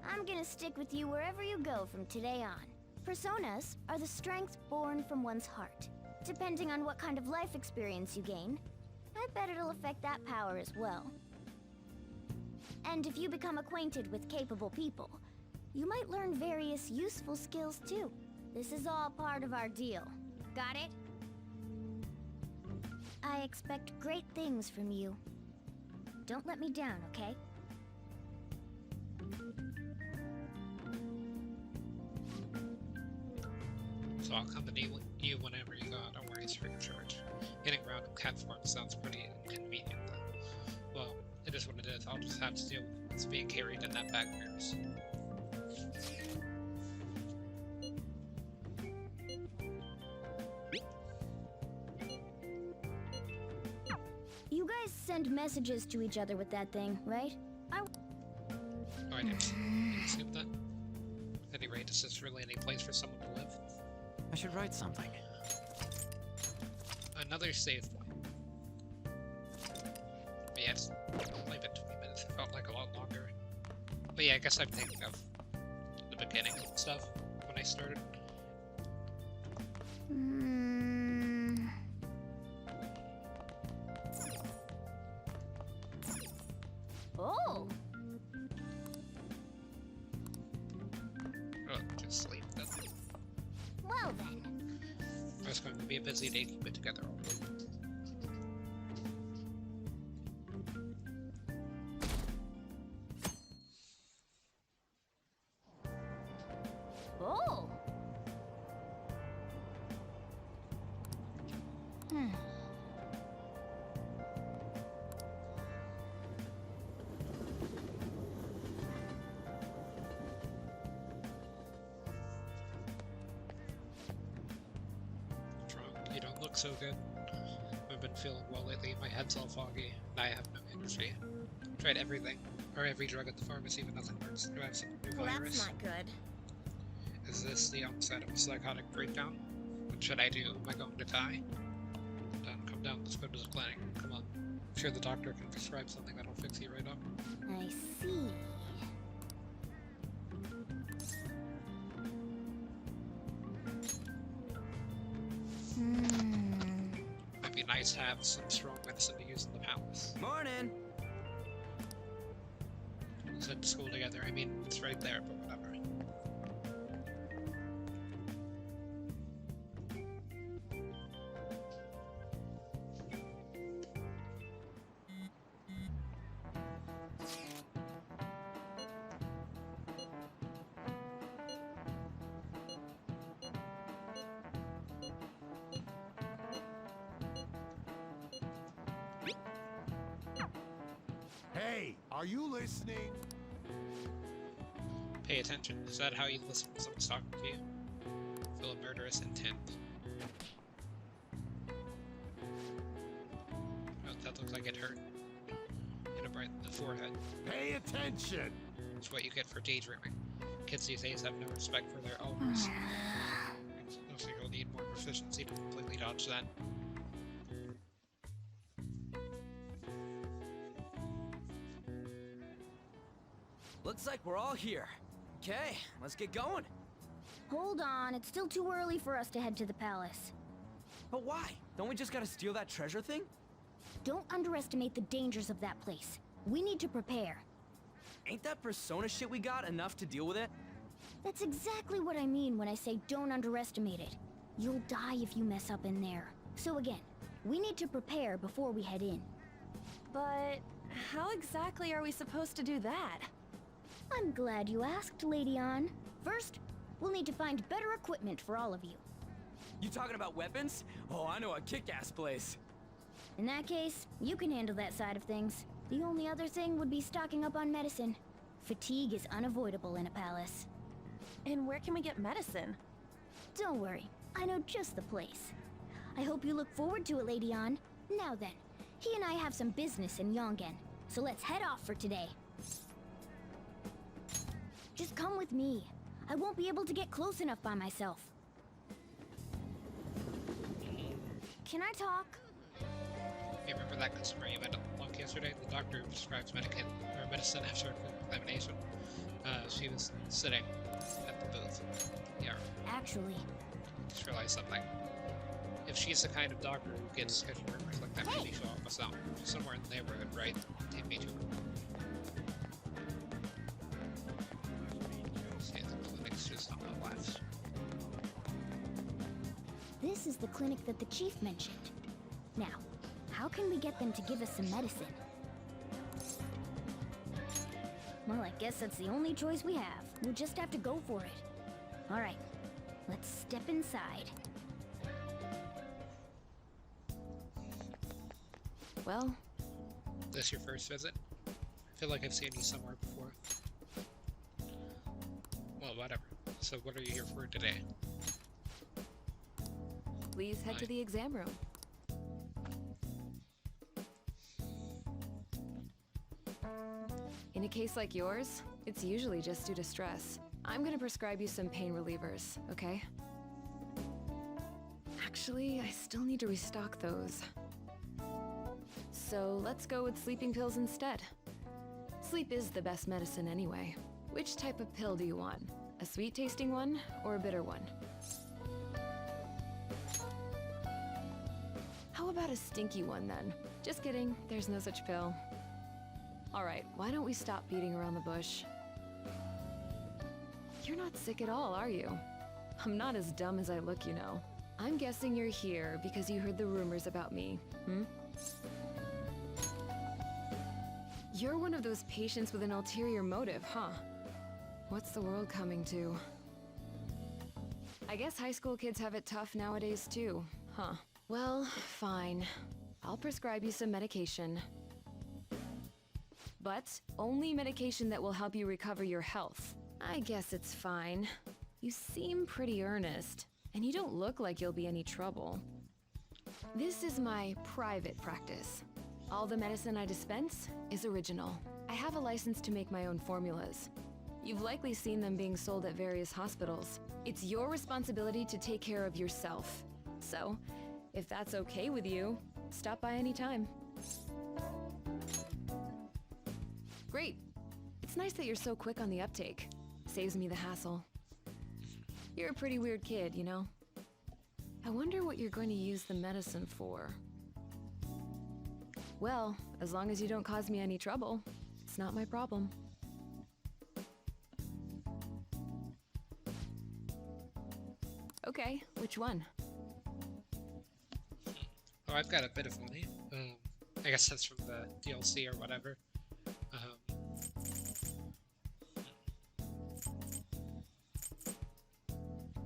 I'm gonna stick with you wherever you go from today on. Personas are the strength born from one's heart. Depending on what kind of life experience you gain, I bet it'll affect that power as well. And if you become acquainted with capable people, you might learn various useful skills too. This is all part of our deal. Got it? I expect great things from you. Don't let me down, okay? So I'll accompany you whenever you go. Don't worry, it's free of charge. Getting around in cat form sounds pretty inconvenient, though. Well, it is what it is. I'll just have to deal with what's being carried in that bag of mirrors. You guys send messages to each other with that thing, right? Oh, I didn't skip that. At any rate, is this really any place for someone to live? I should write something. Another save point. But yeah, it's only been 20 minutes. It felt like a lot longer. But yeah, I guess I'm thinking of the beginning and stuff when I started. Oh! Oh, just sleep then. Well then. It's going to be a busy day to keep it together all day. Oh! You don't look so good. I've been feeling well lately. My head's all foggy, and I have no energy. Tried everything, or every drug at the pharmacy, but nothing works. Do I have some new Well, virus? that's not good. Is this the onset of a psychotic breakdown? What should I do? Am I going to die? Come down, let's go to the clinic. Come on. I'm sure the doctor can prescribe something that'll fix you right up. I see. Might be nice to have some strong medicine to use in the palace. Morning! Let's head to school together. I mean, it's right there, but whatever. Hey, are you listening? Pay attention. Is that how you listen when someone's talking to you? Feel a murderous intent. Oh, that looks like it hurt. Hit him right in the forehead. Pay attention! That's what you get for daydreaming. Kids these days have no respect for their elders. Looks like you'll need more proficiency to completely dodge that. Looks like we're all here. Okay, let's get going. Hold on, it's still too early for us to head to the palace. But why? Don't we just gotta steal that treasure thing? Don't underestimate the dangers of that place. We need to prepare. Ain't that persona shit we got enough to deal with it? That's exactly what I mean when I say don't underestimate it. You'll die if you mess up in there. So again, we need to prepare before we head in. But how exactly are we supposed to do that? I'm glad you asked, Lady Ann. First, we'll need to find better equipment for all of you. You talking about weapons? Oh, I know a kick-ass place. In that case, you can handle that side of things. The only other thing would be stocking up on medicine. Fatigue is unavoidable in a palace. And where can we get medicine? Don't worry, I know just the place. I hope you look forward to it, Lady Ann. Now then, he and I have some business in Yongen, so let's head off for today. Just come with me. I won't be able to get close enough by myself. Can I talk? You remember that customer you met at the lunch yesterday? The doctor who prescribes medicine after examination. She was sitting at the booth. Yeah. Actually, Just realized something. If she's the kind of doctor who gets sketchy rumors like that, maybe she'll help us out. Somewhere in the neighborhood, right? Take me to her. See, the clinic's just on the left. this is the clinic that the chief mentioned. Now, how can we get them to give us some medicine? Well, I guess that's the only choice we have. We'll just have to go for it. Alright, let's step inside. Well, This your first visit? I feel like I've seen you somewhere before. Well, whatever. So what are you here for today? please head to the exam room. In a case like yours, it's usually just due to stress. I'm gonna prescribe you some pain relievers, okay? Actually, I still need to restock those. So let's go with sleeping pills instead. Sleep is the best medicine anyway. Which type of pill do you want? A sweet-tasting one or a bitter one? How about a stinky one then? Just kidding, there's no such pill. Alright, why don't we stop beating around the bush? You're not sick at all, are you? I'm not as dumb as I look, you know. I'm guessing you're here because you heard the rumors about me, hmm? You're one of those patients with an ulterior motive, huh? What's the world coming to? I guess high school kids have it tough nowadays too, huh? Well, fine. I'll prescribe you some medication. But only medication that will help you recover your health. I guess it's fine. You seem pretty earnest, and you don't look like you'll be any trouble. This is my private practice. All the medicine I dispense is original. I have a license to make my own formulas. You've likely seen them being sold at various hospitals. It's your responsibility to take care of yourself. So, if that's okay with you, stop by anytime. Great. It's nice that you're so quick on the uptake. Saves me the hassle. You're a pretty weird kid, you know? I wonder what you're going to use the medicine for. Well, as long as you don't cause me any trouble, it's not my problem. Okay, which one? Oh, I've got a bit of money. I guess that's from the DLC or whatever.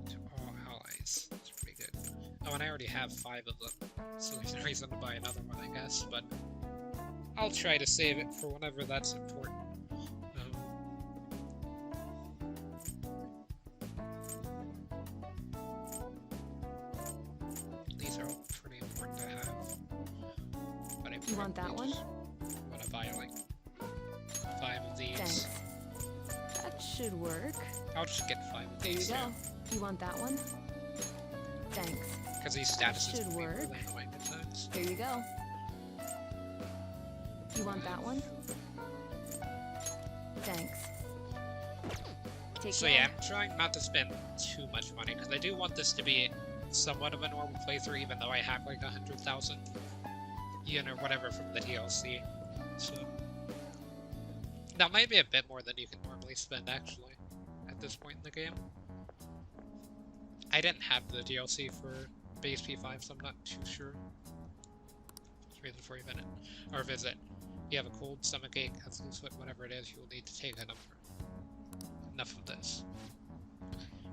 To all allies. That's pretty good. Oh, and I already have 5 of them, so there's no reason to buy another one, I guess, but I'll try to save it for whenever that's important. You want that one? Want to buy like 5 of these? Thanks. That should work. I'll just get 5 of There you these. go. You want that one? Thanks. Because these statuses Should can be work. really annoying at times. There you go. You want that one? Thanks. Take So care. yeah, I'm trying not to spend too much money, because I do want this to be somewhat of a normal playthrough, even though I have like 100,000 yen or whatever from the DLC. So that might be a bit more than you can normally spend, actually, at this point in the game. I didn't have the DLC for base P5, so I'm not too sure. Reason for your visit or visit. You have a cold, stomachache, has loose foot, whatever it is, you will need to take a number. Enough of this.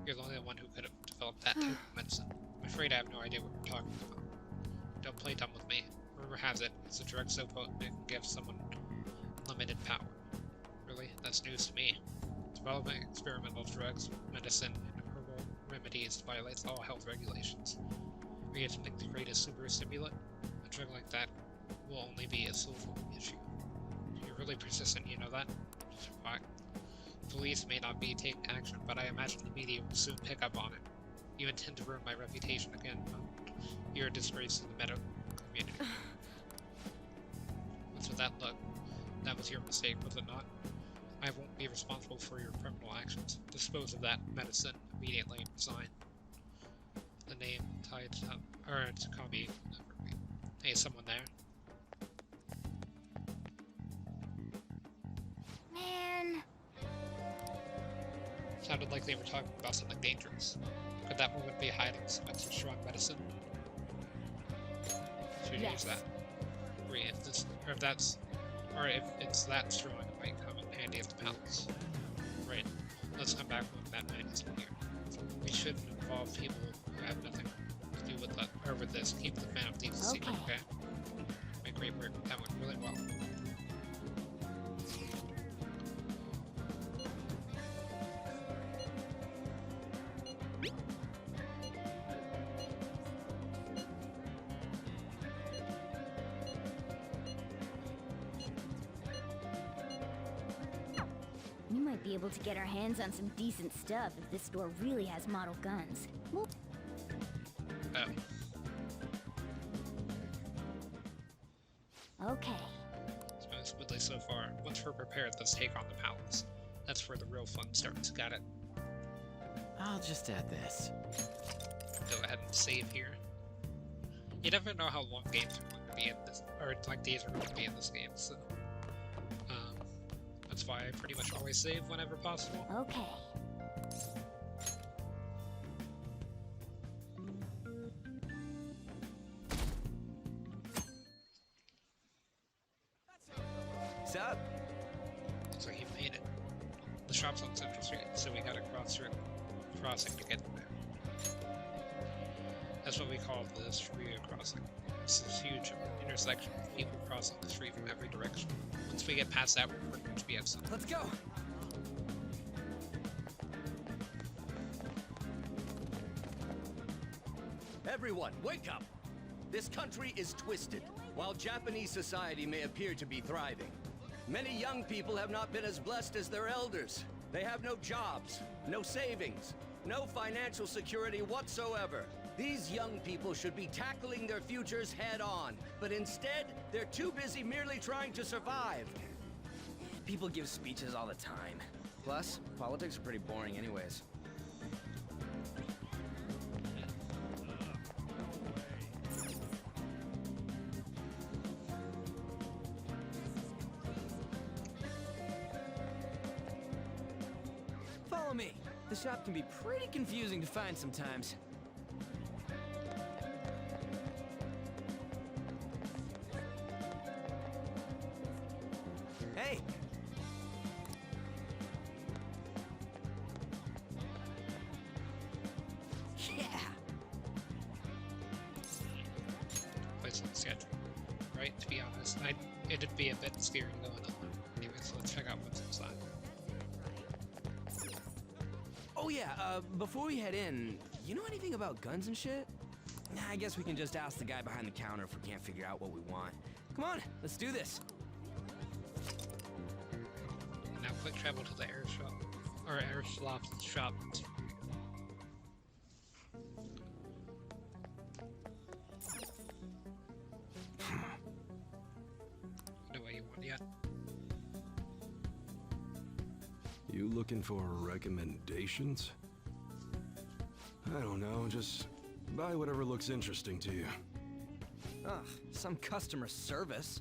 You're the only one who could have developed that type of medicine. I'm afraid I have no idea what you're talking about. Don't play dumb with me. Rumor has it, it's a drug so potent it can give someone limited power. Really? That's news to me. Developing experimental drugs, medicine, and herbal remedies violates all health regulations. Are you attempting to create a super stimulant? A drug like that will only be a civil issue. You're really persistent, you know that? Why? Police may not be taking action, but I imagine the media will soon pick up on it. You intend to ruin my reputation again. You're a disgrace to the medical community. What's with that look? That was your mistake, was it not? I won't be responsible for your criminal actions. Dispose of that medicine immediately and resign. The name tied to, or to copy. Hey, is someone there? Man. Sounded like they were talking about something dangerous. Could that woman be hiding some extra strong medicine? Should Yes. use that. Agree if this, or if that's, or if it's that strong, it might come in handy at the palace. Right. Let's come back when that man isn't here. We shouldn't involve people who have nothing to do with that, or with this. Keep the man of thieves a secret, okay? Make great work. That went really well. We might be able to get our hands on some decent stuff if this store really has model guns. Well, okay. It's been smoothly so far. Once we're prepared, let's take on the palace. That's where the real fun starts. Got it? I'll just add this. Go ahead and save here. You never know how long games are going to be in this, or like days are going to be in this game, so that's why I pretty much always save whenever possible. Okay. What's up? Looks like he made it. The shop's on Central Street, so we gotta cross through crossing to get there. That's what we call the Street crossing. It's this huge intersection of people crossing the street from every direction. Once we get past that, we'll pretty much be outside. Let's go! Everyone, wake up! This country is twisted. While Japanese society may appear to be thriving, many young people have not been as blessed as their elders. They have no jobs, no savings, no financial security whatsoever. These young people should be tackling their futures head on, but instead, they're too busy merely trying to survive. People give speeches all the time. Plus, politics are pretty boring anyways. Follow me. The shop can be pretty confusing to find sometimes. Hey! Yeah! Place on the schedule. Right, to be honest, it'd be a bit scary going on. Anyway, so let's check out what's inside. Oh yeah, before we head in, you know anything about guns and shit? I I guess we can just ask the guy behind the counter if we can't figure out what we want. Come on, let's do this. Now quick travel to the air shop, or airsoft shop. Know what you want yet? You looking for recommendations? I don't know, just buy whatever looks interesting to you. Ugh, some customer service.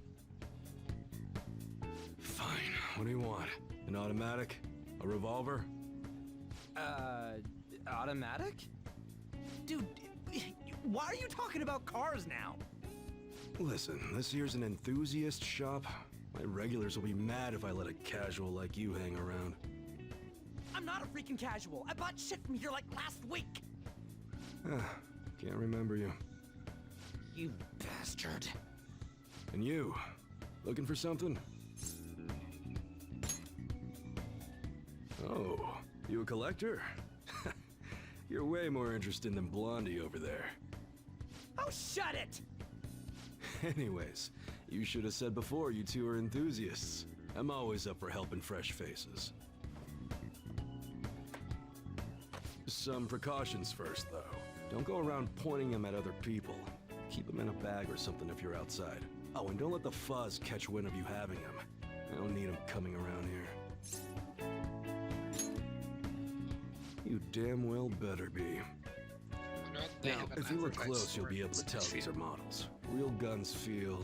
Fine, what do you want? An automatic? A revolver? Automatic? Dude, why are you talking about cars now? Listen, this here's an enthusiast shop. My regulars will be mad if I let a casual like you hang around. I'm not a freaking casual. I bought shit from here like last week. Can't remember you. You bastard. And you, looking for something? Oh, you a collector? You're way more interested than Blondie over there. Oh, shut it! Anyways, you should have said before you two are enthusiasts. I'm always up for helping fresh faces. Some precautions first, though. Don't go around pointing them at other people. Keep them in a bag or something if you're outside. Oh, and don't let the fuzz catch wind of you having them. I don't need them coming around here. You damn well better be. Now, if you look close, you'll be able to tell these are models. Real guns feel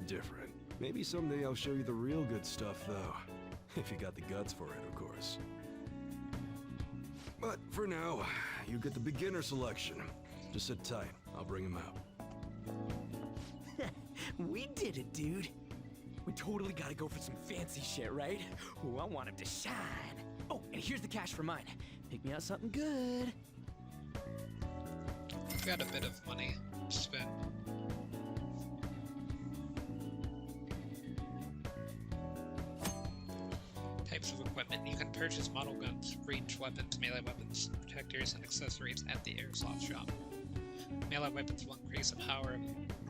different. Maybe someday I'll show you the real good stuff, though. If you got the guts for it, of course. But for now, you get the beginner selection. Just sit tight. I'll bring him out. We did it, dude. We totally gotta go for some fancy shit, right? Ooh, I want him to shine. Oh, and here's the cash for mine. Pick me out something good. I've got a bit of money to spend. Types of equipment. You can purchase model guns, ranged weapons, melee weapons, protectors, and accessories at the airsoft shop. Melee weapons will increase the power of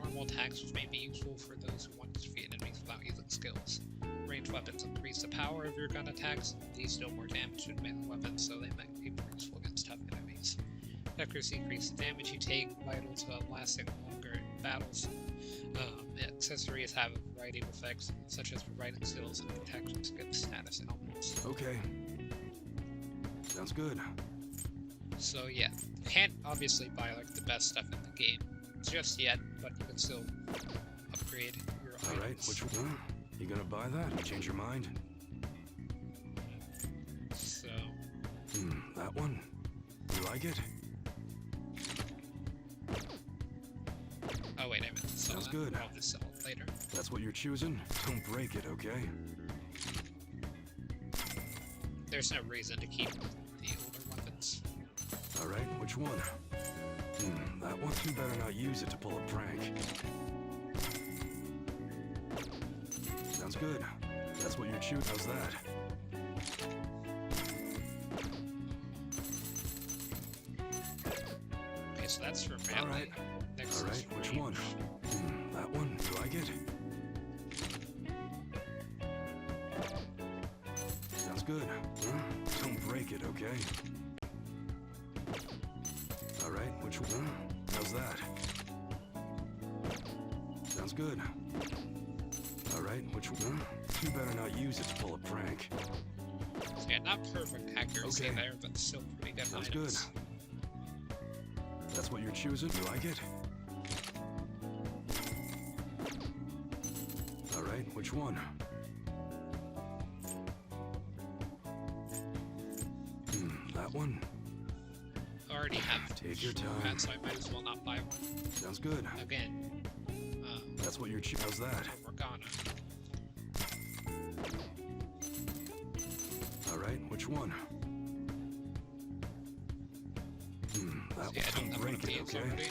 normal attacks, which may be useful for those who want to defeat enemies without using skills. Ranged weapons increase the power of your gun attacks. These deal more damage than melee weapons, so they might be more useful against tough enemies. Protectors increase the damage you take, vital to lasting longer in battles. Accessories have a variety of effects, such as providing skills and protections against status elements. Okay. Sounds good. So yeah, you can't obviously buy like the best stuff in the game just yet, but you can still upgrade your items. Alright, which one? You gonna buy that? You change your mind? So... that one? You like it? Oh wait, I meant to sell Sounds that. good. I'll just sell it later. That's what you're choosing? Don't break it, okay? There's no reason to keep the older weapons. Alright, which one? That one? You better not use it to pull a prank. Sounds good. That's what you're choosing. How's that? Okay, so that's for melee. Alright. Next Alright, which one? That one? You like it? Sounds good. Don't break it, okay? Alright, which one? How's that? Sounds good. Alright, which one? You better not use it to pull a prank. So yeah, not perfect accuracy there, but still pretty good. Sounds items. good. That's what you're choosing? You like it? Alright, which one? That one? I already have Take your time. that, so I might as well not buy one. Sounds good. Again. That's what you're choosing. How's that? Morgana. Alright, which one? That Yeah, I don't one. have Break one of it, these okay? already.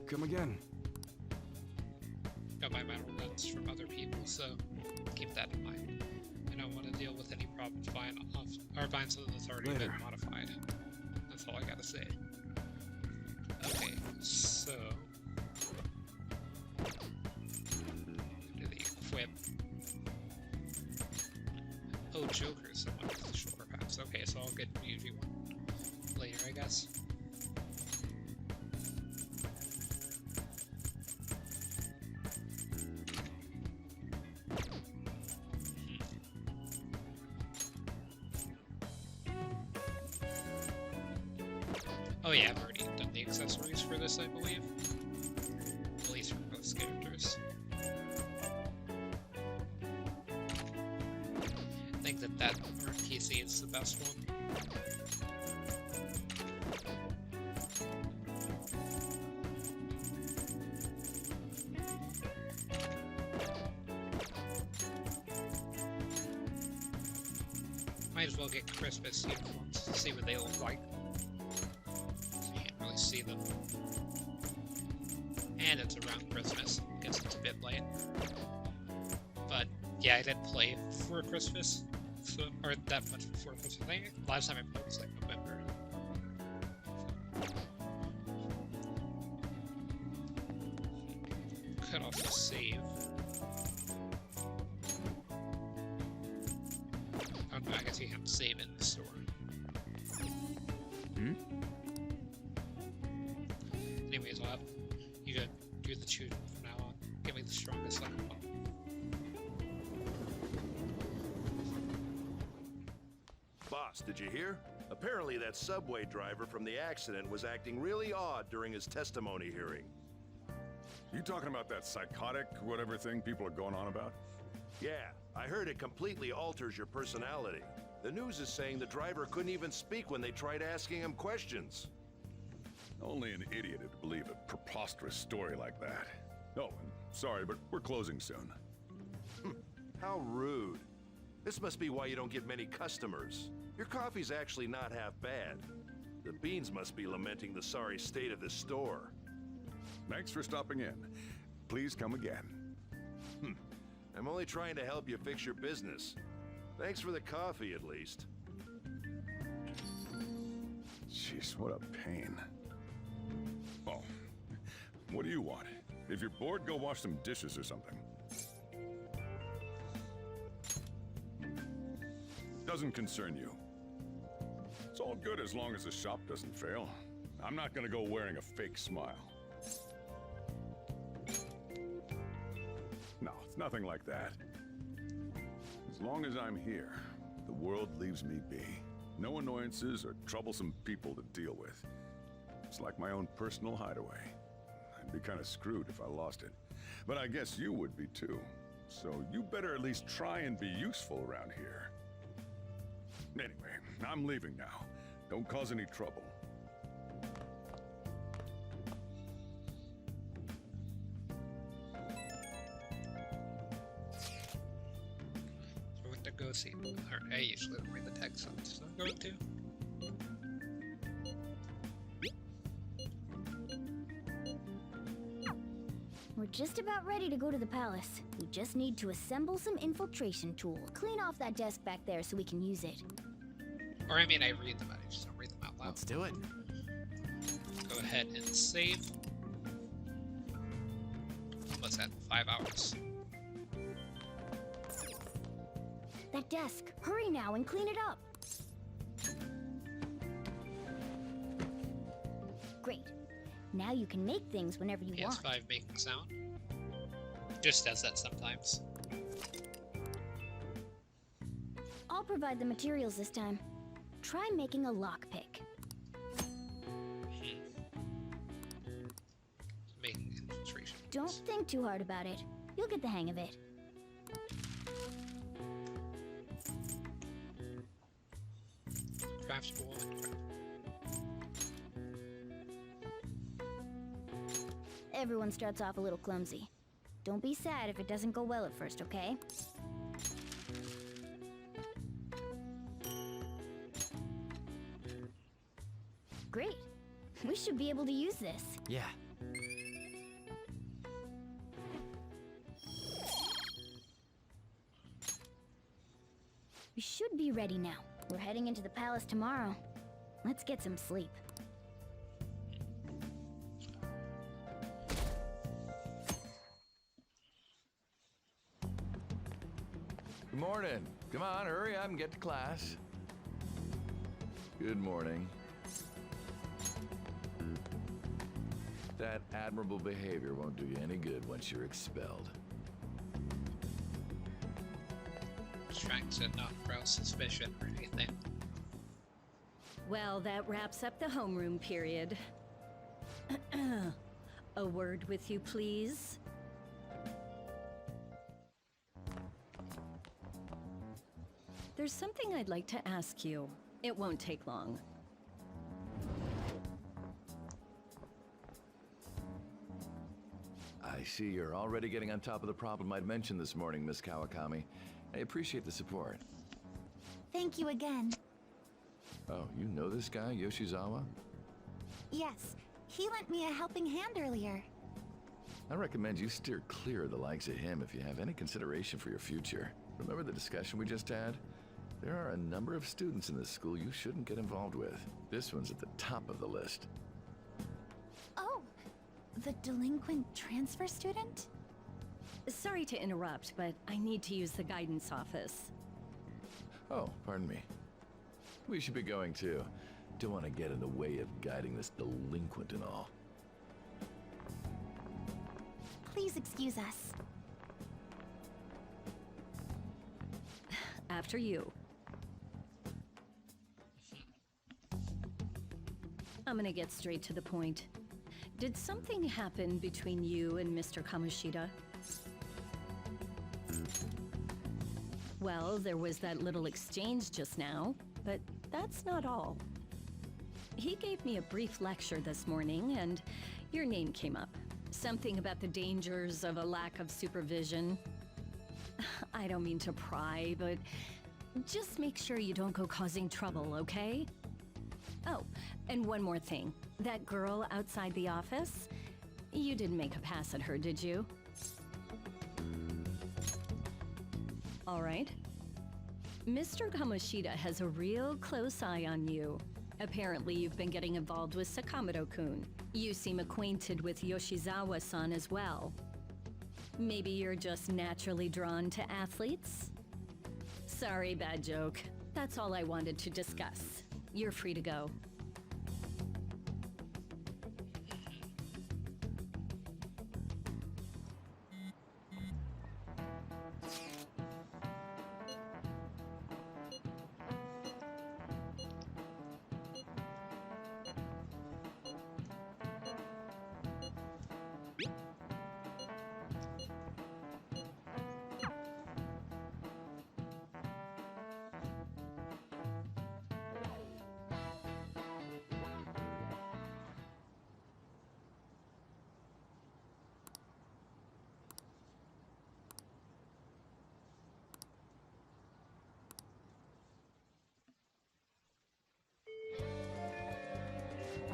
Come again. Got my metal guns from other people, so keep that in mind. I don't want to deal with any problems buying something that's already been modified. That's all I gotta say. Joker someone with the shoulder pads. Okay, so I'll get Ryuji one later, I guess. Oh yeah, I've already done the accessories for this, I believe. At least for most characters. I think that PC is the best one. Might as well get Christmas uniforms to see what they look like. You can't really see them. And it's around Christmas. I guess it's a bit late. But yeah, I didn't play before Christmas. So, or that much before Christmas. I think last time I played was like November. Could also save. Oh no, I guess you have to save in the store. Hmm? Anyways, I'll have you to do the choosing from now on. Give me the strongest second one. Boss, did you hear? Apparently that subway driver from the accident was acting really odd during his testimony hearing. You talking about that psychotic whatever thing people are going on about? Yeah, I heard it completely alters your personality. The news is saying the driver couldn't even speak when they tried asking him questions. Only an idiot would believe a preposterous story like that. Oh, and sorry, but we're closing soon. How rude. This must be why you don't get many customers. Your coffee's actually not half bad. The beans must be lamenting the sorry state of this store. Thanks for stopping in. Please come again. I'm only trying to help you fix your business. Thanks for the coffee, at least. Jeez, what a pain. Oh, what do you want? If you're bored, go wash some dishes or something. Doesn't concern you. It's all good as long as the shop doesn't fail. I'm not gonna go wearing a fake smile. No, it's nothing like that. As long as I'm here, the world leaves me be. No annoyances or troublesome people to deal with. It's like my own personal hideaway. I'd be kind of screwed if I lost it. But I guess you would be too. So you better at least try and be useful around here. Anyway, I'm leaving now. Don't cause any trouble. So we're going to go see. Or I usually don't read the text, so I'm going to. We're just about ready to go to the palace. We just need to assemble some infiltration tool. Clean off that desk back there so we can use it. Or I mean, I read them, I just don't read them out loud. Let's do it. Go ahead and save. Almost at 5 hours. That desk. Hurry now and clean it up. Great. Now you can make things whenever you want. PS5 making sound. Just does that sometimes. I'll provide the materials this time. Try making a lockpick. Making infiltration. Don't think too hard about it. You'll get the hang of it. Craftable and craft. Everyone starts off a little clumsy. Don't be sad if it doesn't go well at first, okay? Great. We should be able to use this. Yeah. We should be ready now. We're heading into the palace tomorrow. Let's get some sleep. Good morning. Come on, hurry up and get to class. Good morning. That admirable behavior won't do you any good once you're expelled. Just trying to not arouse suspicion or anything. Well, that wraps up the homeroom period. A word with you, please. There's something I'd like to ask you. It won't take long. I see you're already getting on top of the problem I'd mentioned this morning, Miss Kawakami. I appreciate the support. Thank you again. Oh, you know this guy, Yoshizawa? Yes, he lent me a helping hand earlier. I recommend you steer clear of the likes of him if you have any consideration for your future. Remember the discussion we just had? There are a number of students in this school you shouldn't get involved with. This one's at the top of the list. Oh, the delinquent transfer student? Sorry to interrupt, but I need to use the guidance office. Oh, pardon me. We should be going too. Don't want to get in the way of guiding this delinquent and all. Please excuse us. After you. I'm gonna get straight to the point. Did something happen between you and Mr. Komoshida? Well, there was that little exchange just now, but that's not all. He gave me a brief lecture this morning, and your name came up. Something about the dangers of a lack of supervision. I don't mean to pry, but just make sure you don't go causing trouble, okay? Oh, and one more thing. That girl outside the office, you didn't make a pass at her, did you? All right. Mr. Komoshida has a real close eye on you. Apparently, you've been getting involved with Sakamoto-kun. You seem acquainted with Yoshizawa-san as well. Maybe you're just naturally drawn to athletes? Sorry, bad joke. That's all I wanted to discuss. You're free to go.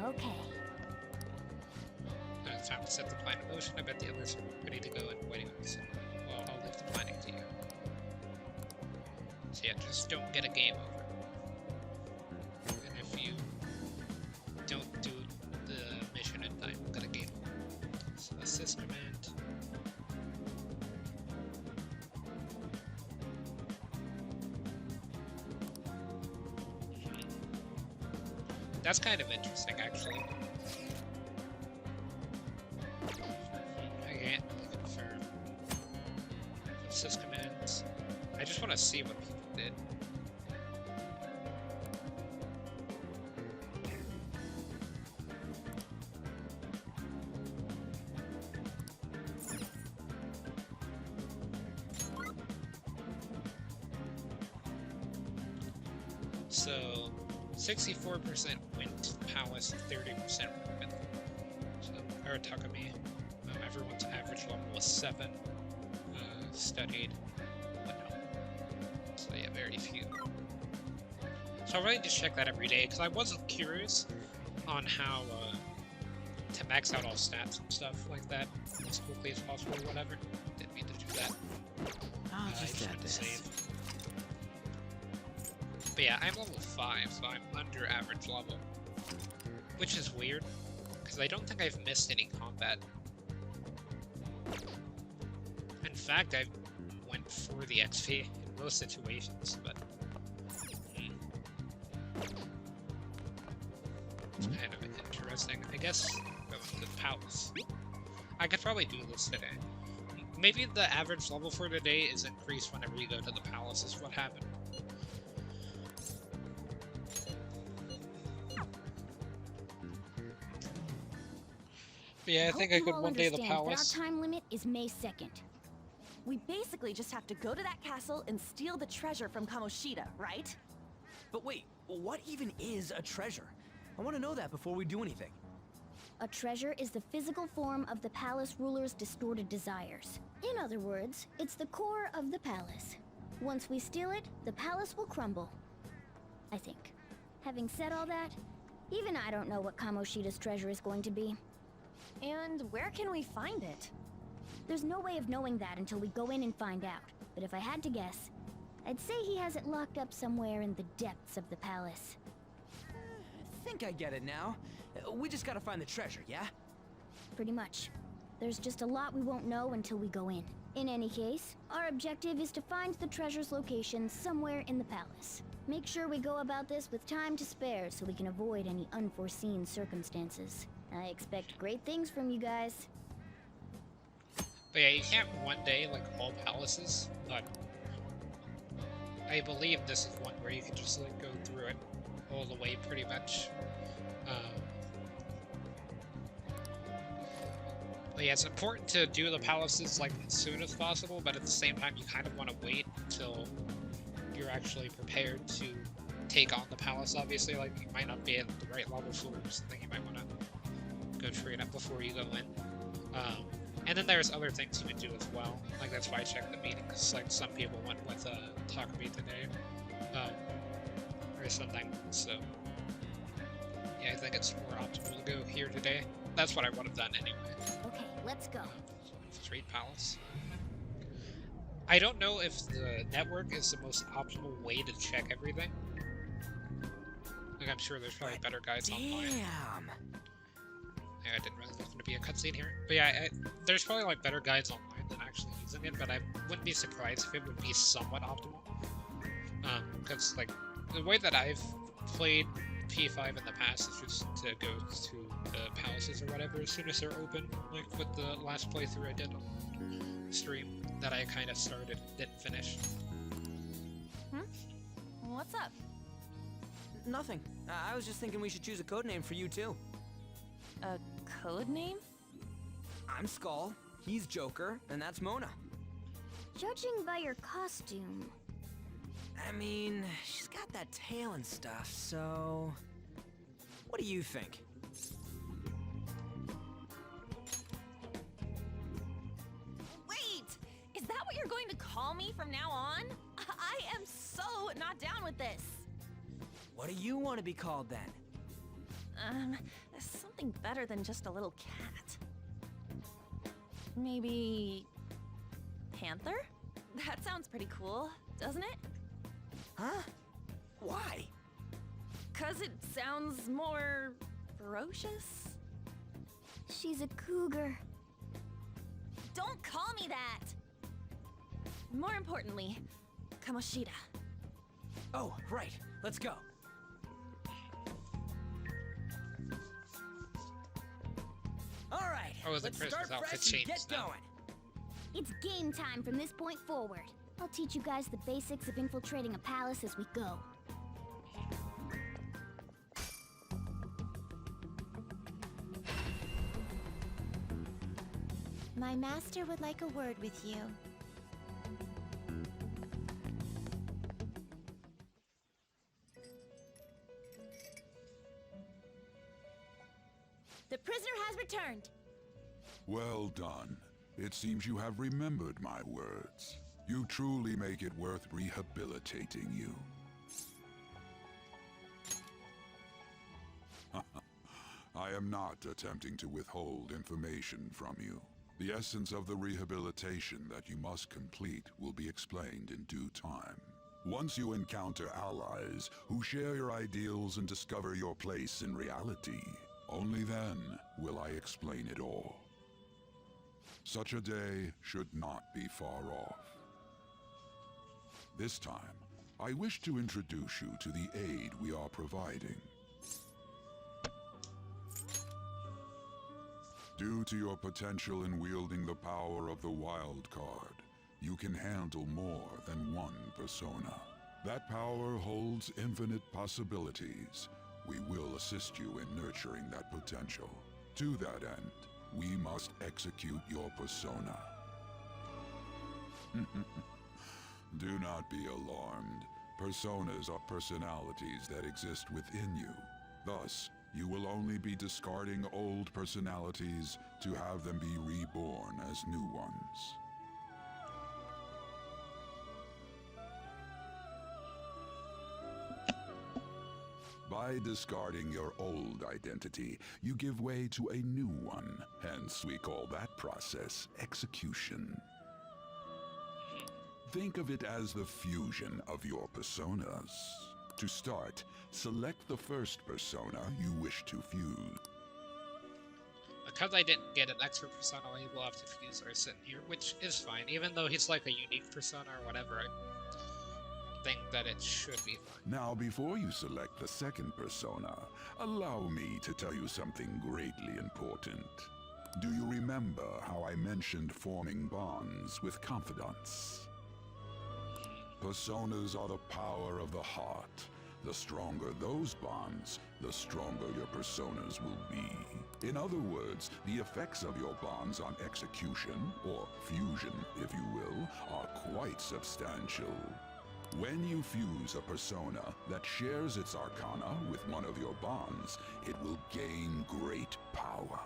Okay. Now it's time to set the plan in motion. I bet the others are ready to go and waiting on us. Well, I'll leave the planning to you. So yeah, just don't get a game over. And if you don't do the mission in time, we'll get a game over. So assist command. That's kind of interesting, actually. I can't really confirm. Sys commands. I just want to see what people did. So, 64% went Palace, 30% went so, Aratagami. Everyone's average level was 7. Studied, but no. So yeah, very few. So I really just check that every day, because I wasn't curious on how to max out all stats and stuff like that as quickly as possible or whatever. Didn't mean to do that. I'll just add this. Save. But yeah, I'm level 5, so I'm under average level. Which is weird, because I don't think I've missed any combat. In fact, I went for the XP in most situations, but it's kind of interesting. I guess going to the palace. I could probably do this today. Maybe the average level for today is increased whenever you go to the palace, is what happened. But yeah, I think I could one day the palace. Our time limit is May 2nd. We basically just have to go to that castle and steal the treasure from Komoshida, right? But wait, what even is a treasure? I want to know that before we do anything. A treasure is the physical form of the palace ruler's distorted desires. In other words, it's the core of the palace. Once we steal it, the palace will crumble. I think. Having said all that, even I don't know what Kamoshida's treasure is going to be. And where can we find it? There's no way of knowing that until we go in and find out. But if I had to guess, I'd say he has it locked up somewhere in the depths of the palace. I think I get it now. We just gotta find the treasure, yeah? Pretty much. There's just a lot we won't know until we go in. In any case, our objective is to find the treasure's location somewhere in the palace. Make sure we go about this with time to spare so we can avoid any unforeseen circumstances. I expect great things from you guys. But yeah, you can't one day like all palaces, but I believe this is one where you can just like go through it all the way pretty much. But yeah, it's important to do the palaces like as soon as possible, but at the same time you kind of want to wait until you're actually prepared to take on the palace, obviously. Like, you might not be at the right level for something, you might want to go train up before you go in. And then there's other things you can do as well. Like, that's why I checked the meeting, because like some people went with Takumi today, or something. So yeah, I think it's more optimal to go here today. That's what I would have done anyway. Okay, let's go. Street Palace. I don't know if the network is the most optimal way to check everything. Like, I'm sure there's probably better guides online. Damn. Yeah, I didn't realize there was going to be a cutscene here. But yeah, there's probably like better guides online than actually using it, but I wouldn't be surprised if it would be somewhat optimal. Because like, the way that I've played P5 in the past is just to go to the palaces or whatever as soon as they're open, like with the last playthrough I did on stream that I kind of started, didn't finish. What's up? Nothing. I was just thinking we should choose a code name for you too. A code name? I'm Skull, he's Joker, and that's Mona. Judging by your costume... I mean, she's got that tail and stuff, so... What do you think? Wait! Is that what you're going to call me from now on? I am so not down with this. What do you want to be called then? Something better than just a little cat. Maybe... Panther? That sounds pretty cool, doesn't it? Huh? Why? 'Cause it sounds more... ferocious? She's a cougar. Don't call me that! More importantly, Komoshida. Oh, right. Let's go. All right. Oh, the let's start Christmas outfit fresh and get changed now. going. It's game time from this point forward. I'll teach you guys the basics of infiltrating a palace as we go. My master would like a word with you. The prisoner has returned. Well done. It seems you have remembered my words. You truly make it worth rehabilitating you. I am not attempting to withhold information from you. The essence of the rehabilitation that you must complete will be explained in due time. Once you encounter allies who share your ideals and discover your place in reality, only then will I explain it all. Such a day should not be far off. This time, I wish to introduce you to the aid we are providing. Due to your potential in wielding the power of the wild card, you can handle more than one persona. That power holds infinite possibilities. We will assist you in nurturing that potential. To that end, we must execute your persona. Do not be alarmed. Personas are personalities that exist within you. Thus, you will only be discarding old personalities to have them be reborn as new ones. By discarding your old identity, you give way to a new one. Hence, we call that process execution. Think of it as the fusion of your personas. To start, select the first persona you wish to fuse. Because I didn't get an extra persona, I will have to fuse Arsene here, which is fine. Even though he's like a unique persona or whatever, I think that it should be fine. Now, before you select the second persona, allow me to tell you something greatly important. Do you remember how I mentioned forming bonds with confidants? Personas are the power of the heart. The stronger those bonds, the stronger your personas will be. In other words, the effects of your bonds on execution, or fusion if you will, are quite substantial. When you fuse a persona that shares its arcana with one of your bonds, it will gain great power.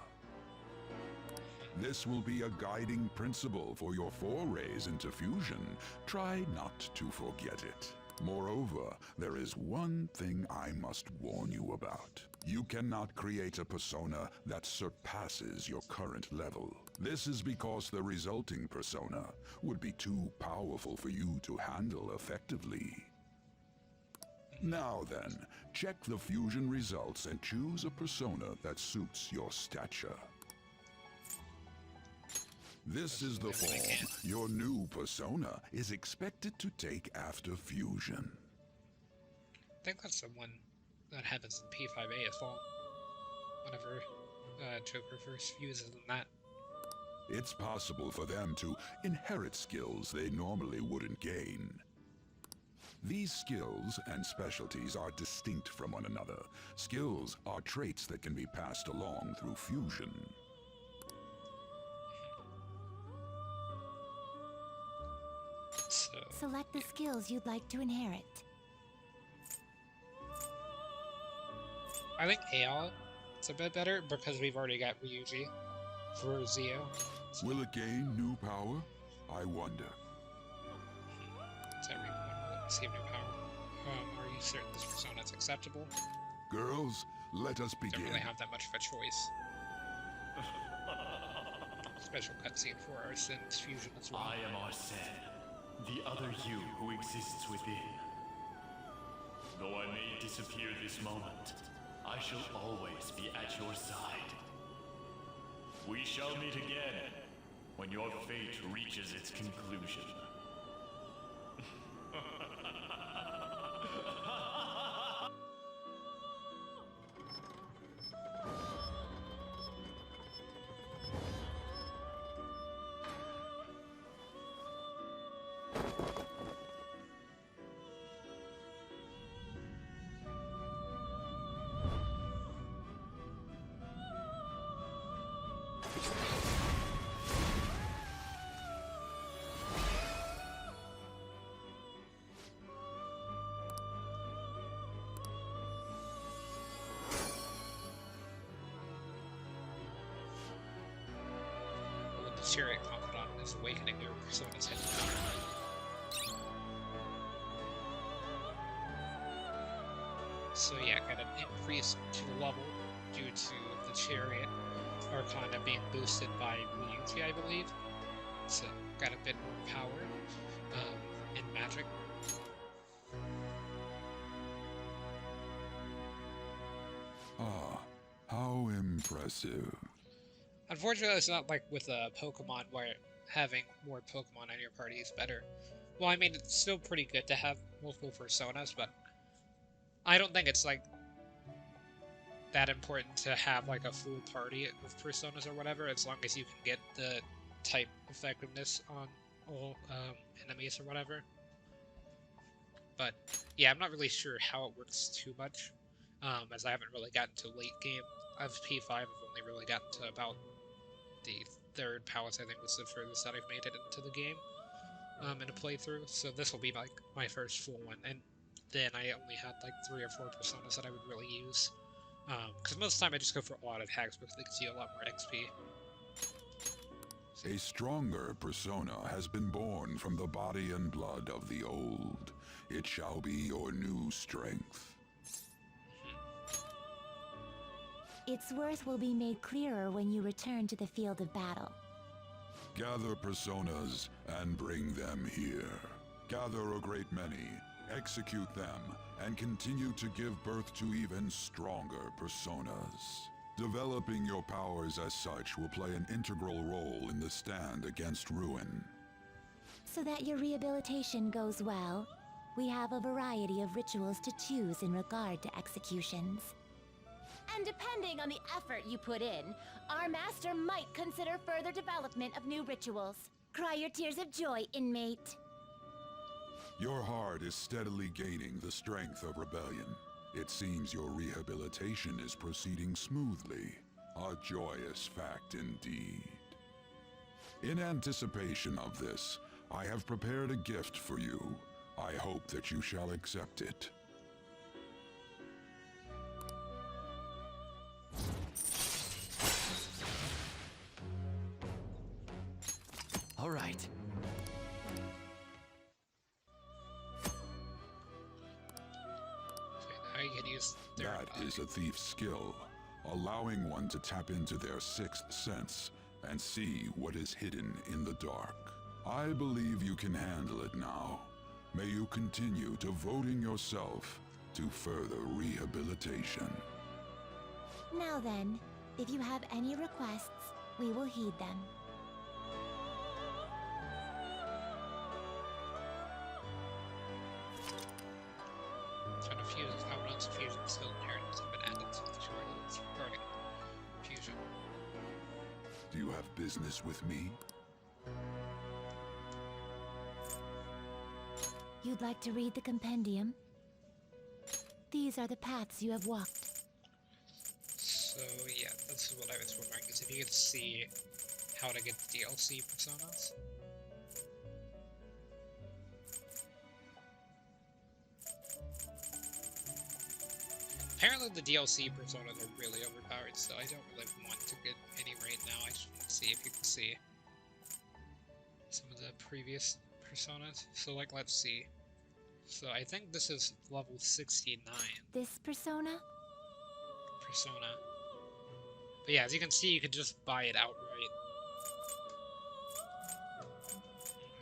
This will be a guiding principle for your forays into fusion. Try not to forget it. Moreover, there is one thing I must warn you about. You cannot create a persona that surpasses your current level. This is because the resulting persona would be too powerful for you to handle effectively. Now then, check the fusion results and choose a persona that suits your stature. This is the form your new persona is expected to take after fusion. I think that's the one that happens in P5A as well. Whenever Joker first fuses in that. It's possible for them to inherit skills they normally wouldn't gain. These skills and specialties are distinct from one another. Skills are traits that can be passed along through fusion. So, Select the skills you'd like to inherit. I think Aeol is a bit better because we've already got Ryuji for Zio. So. Will it gain new power? I wonder. Does everyone will receive new power? Are you certain this persona is acceptable? Girls, let us begin. Don't really have that much of a choice. Special cutscene for Arsene's fusion as well. I am Arsene, the other you who exists within. Though I may disappear this moment, I shall always be at your side. We shall meet again when your fate reaches its conclusion. Chariot Confidant is awakening their persona's head. So yeah, got an increase to the level due to the Chariot Arcana being boosted by Ryuji, I believe. So got a bit more power in magic. Ah, how impressive. Unfortunately, it's not like with a Pokemon where having more Pokemon on your party is better. Well, I mean, it's still pretty good to have multiple personas, but I don't think it's like that important to have like a full party of personas or whatever, as long as you can get the type effectiveness on all enemies or whatever. But yeah, I'm not really sure how it works too much, as I haven't really gotten to late game of P5. I've only really gotten to about the third palace. I think was the furthest that I've made it into the game in a playthrough. So this will be like my first full one, and then I only had like 3 or 4 personas that I would really use. Because most of the time I just go for auto attacks because they gives you a lot more XP. A stronger persona has been born from the body and blood of the old. It shall be your new strength. Its worth will be made clearer when you return to the field of battle. Gather personas and bring them here. Gather a great many, execute them, and continue to give birth to even stronger personas. Developing your powers as such will play an integral role in the stand against ruin. So that your rehabilitation goes well, we have a variety of rituals to choose in regard to executions. And depending on the effort you put in, our master might consider further development of new rituals. Cry your tears of joy, inmate. Your heart is steadily gaining the strength of rebellion. It seems your rehabilitation is proceeding smoothly. A joyous fact indeed. In anticipation of this, I have prepared a gift for you. I hope that you shall accept it. All right. Now you can use their That is a thief's skill, allowing one to tap into their sixth sense and see what is hidden in the dark. I believe you can handle it now. May you continue devoting yourself to further rehabilitation. Now then, if you have any requests, we will heed them. Fusions, how runs fusion skill inheritance have been added to the tutorials regarding fusion. Do you have business with me? You'd like to read the compendium? These are the paths you have walked. So yeah, this is what I was wondering, is if you could see how to get DLC personas. Apparently the DLC personas are really overpowered, so I don't really want to get any right now. I just want to see if you can see some of the previous personas. So like, let's see. So I think this is level 69. This persona? Persona. But yeah, as you can see, you can just buy it outright.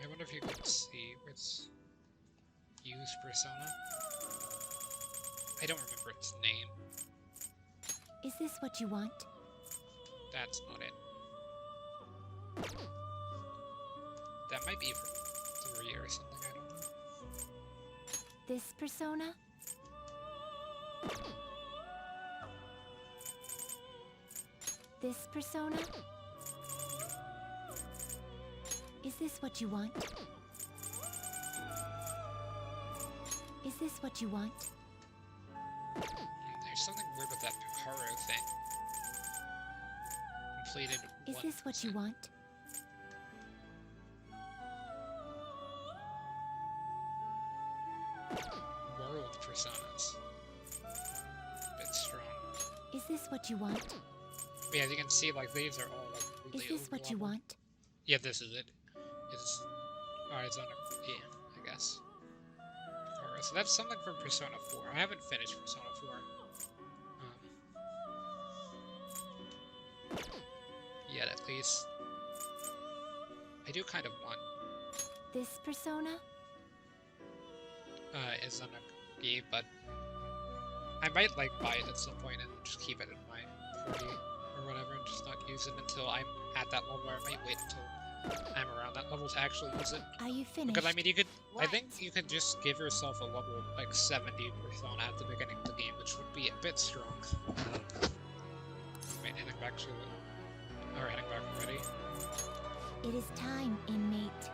I wonder if you can see what's use persona. I don't remember its name. Is this what you want? That's not it. That might be for 3 or something, I don't know. This persona? This persona? Is this what you want? Is this what you want? There's something weird with that Picaro thing. Completed. Is this what you want? World personas. A bit strong. Is this what you want? But yeah, as you can see, like, these are all like really Is this what you want? Yeah, this is it. It's on a, yeah, I guess. Alright, so that's something from Persona 4. I haven't finished Persona 4. Yet, at least. I do kind of want. This persona? Is on a game, but I might, like, buy it at some point and just keep it in my party or whatever and just not use it until I'm at that level where I might wait until I'm around that level to actually use it. Are you finished? Because I mean, you could. I think you could just give yourself a level like 70 persona at the beginning of the game, which would be a bit strong. Wait, heading back to the. Or heading back already. It is time, inmate.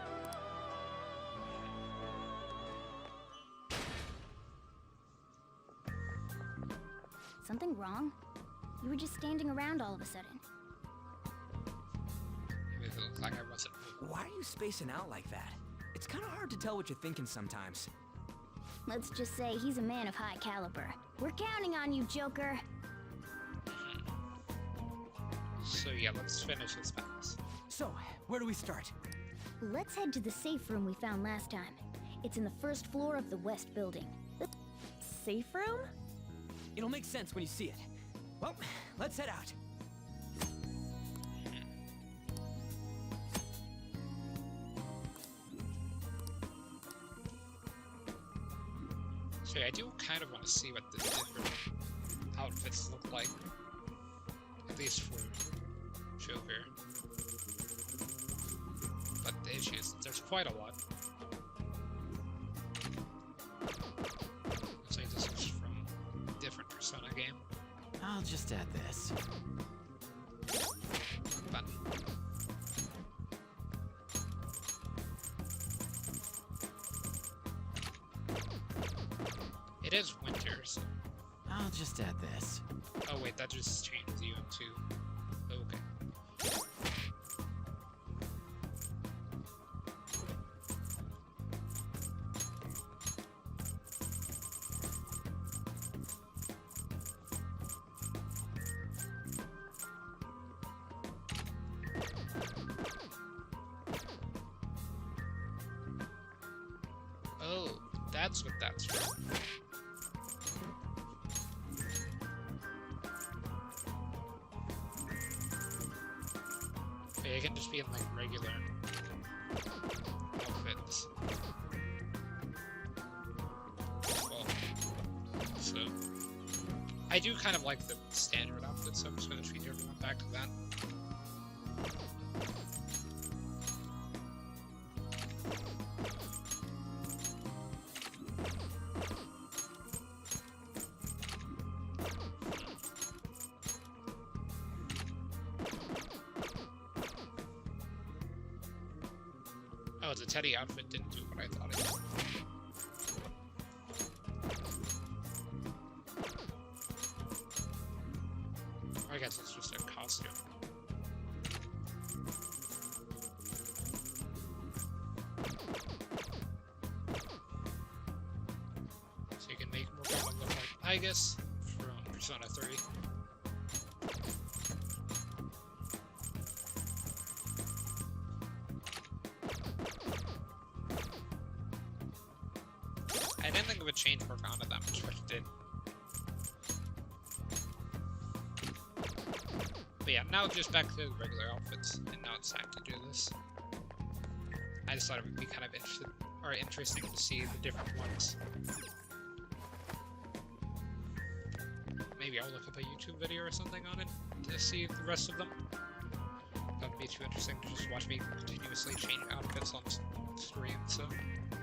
Something wrong? You were just standing around all of a sudden. It looked like I wasn't. Why are you spacing out like that? It's kind of hard to tell what you're thinking sometimes. Let's just say he's a man of high caliber. We're counting on you, Joker. So yeah, let's finish this fast. So, where do we start? Let's head to the safe room we found last time. It's in the first floor of the west building. Safe room? It'll make sense when you see it. Well, let's head out. So yeah, I do kind of want to see what the different outfits look like. At least for Joker. But the issue is that there's quite a lot. Looks like this is from a different Persona game. I'll just add this. Button. It is winter, so... I'll just add this. Oh wait, that just changes you into... Okay. Oh, that's what that's from. Okay, I can just be in like regular outfits. Well, so I do kind of like the standard outfit, so I'm just gonna treat everyone back to that. Oh, the Teddy outfit didn't do what I thought it did. I guess it's just a costume. So you can make Morgana look like Igus from Persona 3. I didn't think it would change Morgana that much, but it did. But yeah, now just back to the regular outfits, and now it's time to do this. I just thought it would be kind of interesting to see the different ones. Maybe I'll look up a YouTube video or something on it to see the rest of them. That would be too interesting to just watch me continuously change outfits on screen, so...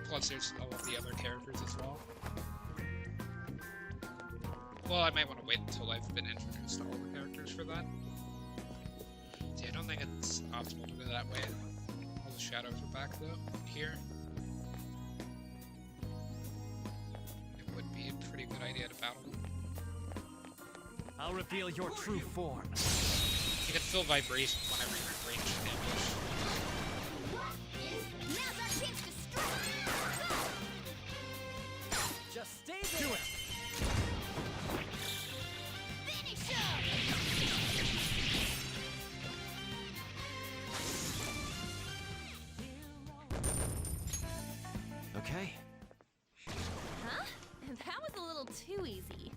Plus there's all of the other characters as well. Well, I might want to wait until I've been introduced to all the characters for that. See, I don't think it's optimal to go that way. All the shadows are back though, here. It would be a pretty good idea to battle them. I'll reveal your true form. You can feel vibration whenever you're in range of ambush. Just stay there. Do it. Okay. Huh? That was a little too easy.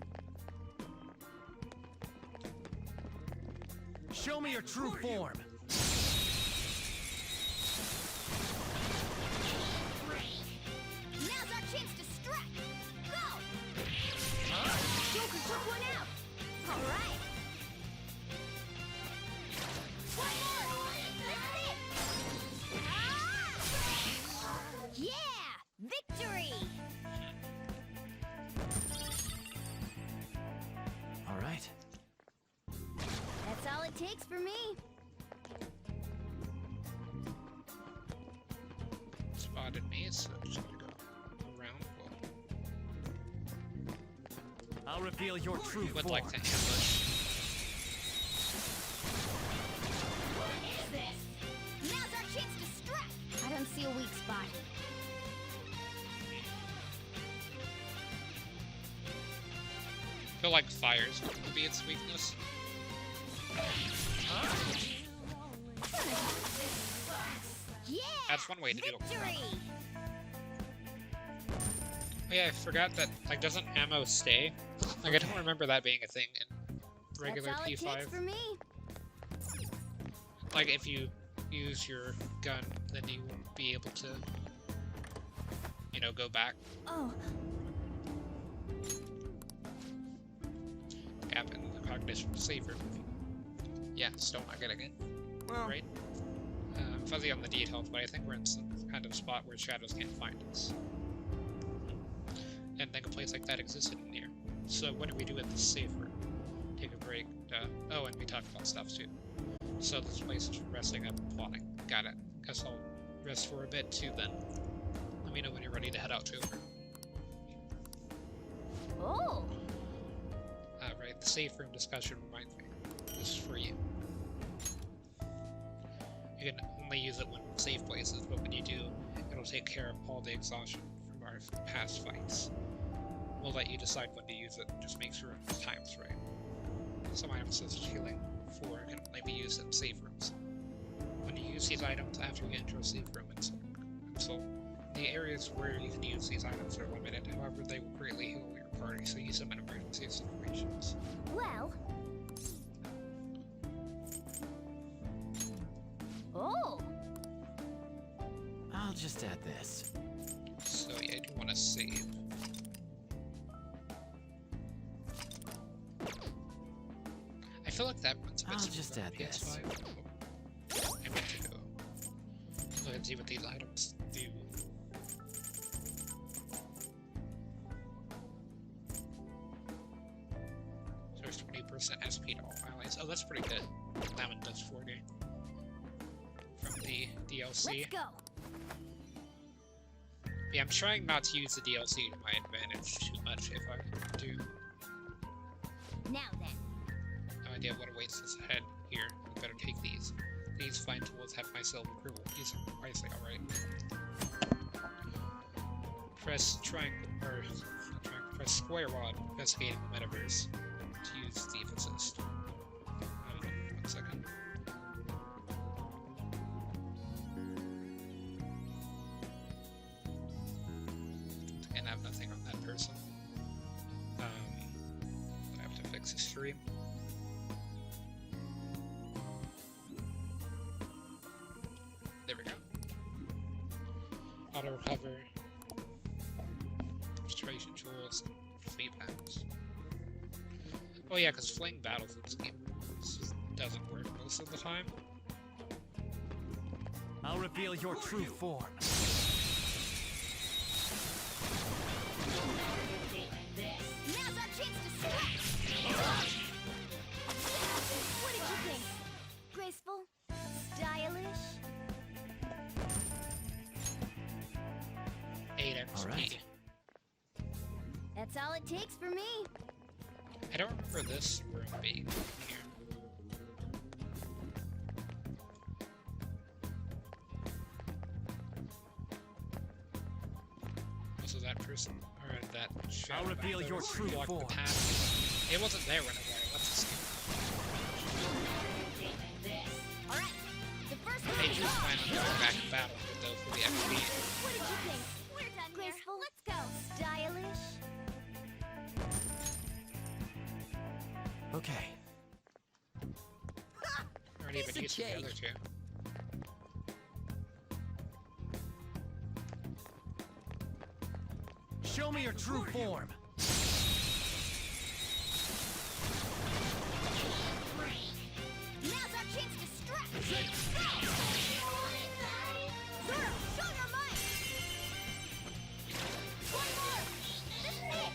Show me your true form. Now's our chance to strike! Go! Joker took one out! Alright! One more! That's it! spotted me, so I'm just gonna go around. I'll reveal your true Would form. like to ambush. Now's our chance to strike! I don't see a weak spot. I feel like fire's going to be its weakness. Yeah! That's one way to do it. Victory! Oh yeah, I forgot that, like, doesn't ammo stay? Like, I don't remember that being a thing in regular That's all it P5. takes for me. Like, if you use your gun, then you won't be able to, you know, go back. Oh. Gap in the cognition save room. Yeah, still not getting it. Well, right? I'm fuzzy on the details, but I think we're in some kind of spot where shadows can't find us. And think a place like that existed in here. So what do we do at the safe room? Take a break. Oh, and we talked about stuff too. So this place is for resting up and plotting. Got it. Guess I'll rest for a bit too then. Let me know when you're ready to head out to over. Oh. Right, the safe room discussion reminds me. This is for you. You can only use it when safe places, but when you do, it'll take care of all the exhaustion from our past fights. We'll let you decide when to use it, just make sure the time's right. Some items such as healing 4 can only be used in safe rooms. When you use these items after you enter a safe room, so the areas where you can use these items are limited, however they will greatly heal your party, so use them in emergency situations. Well. Oh. I'll just add this. So yeah, I do want to save. I feel like that runs a bit I'll smoother just on add this. PS5. I meant to go look and see what these items do. So there's 20% SP to all allies. Oh, that's pretty good. That one does 40 from the DLC. Let's go. Yeah, I'm trying not to use the DLC to my advantage too much if I do. Now then. No idea what awaits us ahead here. We better take these. These fine tools have my seal of approval. Use them wisely, alright? Press triangle, or not triangle, press square while investigating the metaverse to use Thief Assist. One second. And I have nothing on that person. I have to fix the stream. There we go. Auto recover. Restoration tools. Fleet battles. Oh yeah, because fling battles in this game doesn't work most of the time. I'll reveal your true form. Now's our chance to strike! What did you think? Graceful? Stylish? 8 XP. All right. That's all it takes for me. I don't remember this room being here. Also, that person, or that shadow I'll reveal back your there true blocked the form. path. It wasn't there whenever I left the scene. Alright, the first I one is just off. plan on going back to battle though for the XP. What did you think? We're done Graceful? Let's go. Stylish? Okay. Already Piece been of using the cake. other two. Show me your true form. Now's our chance to strike! Zero, show your might! One more! This is it!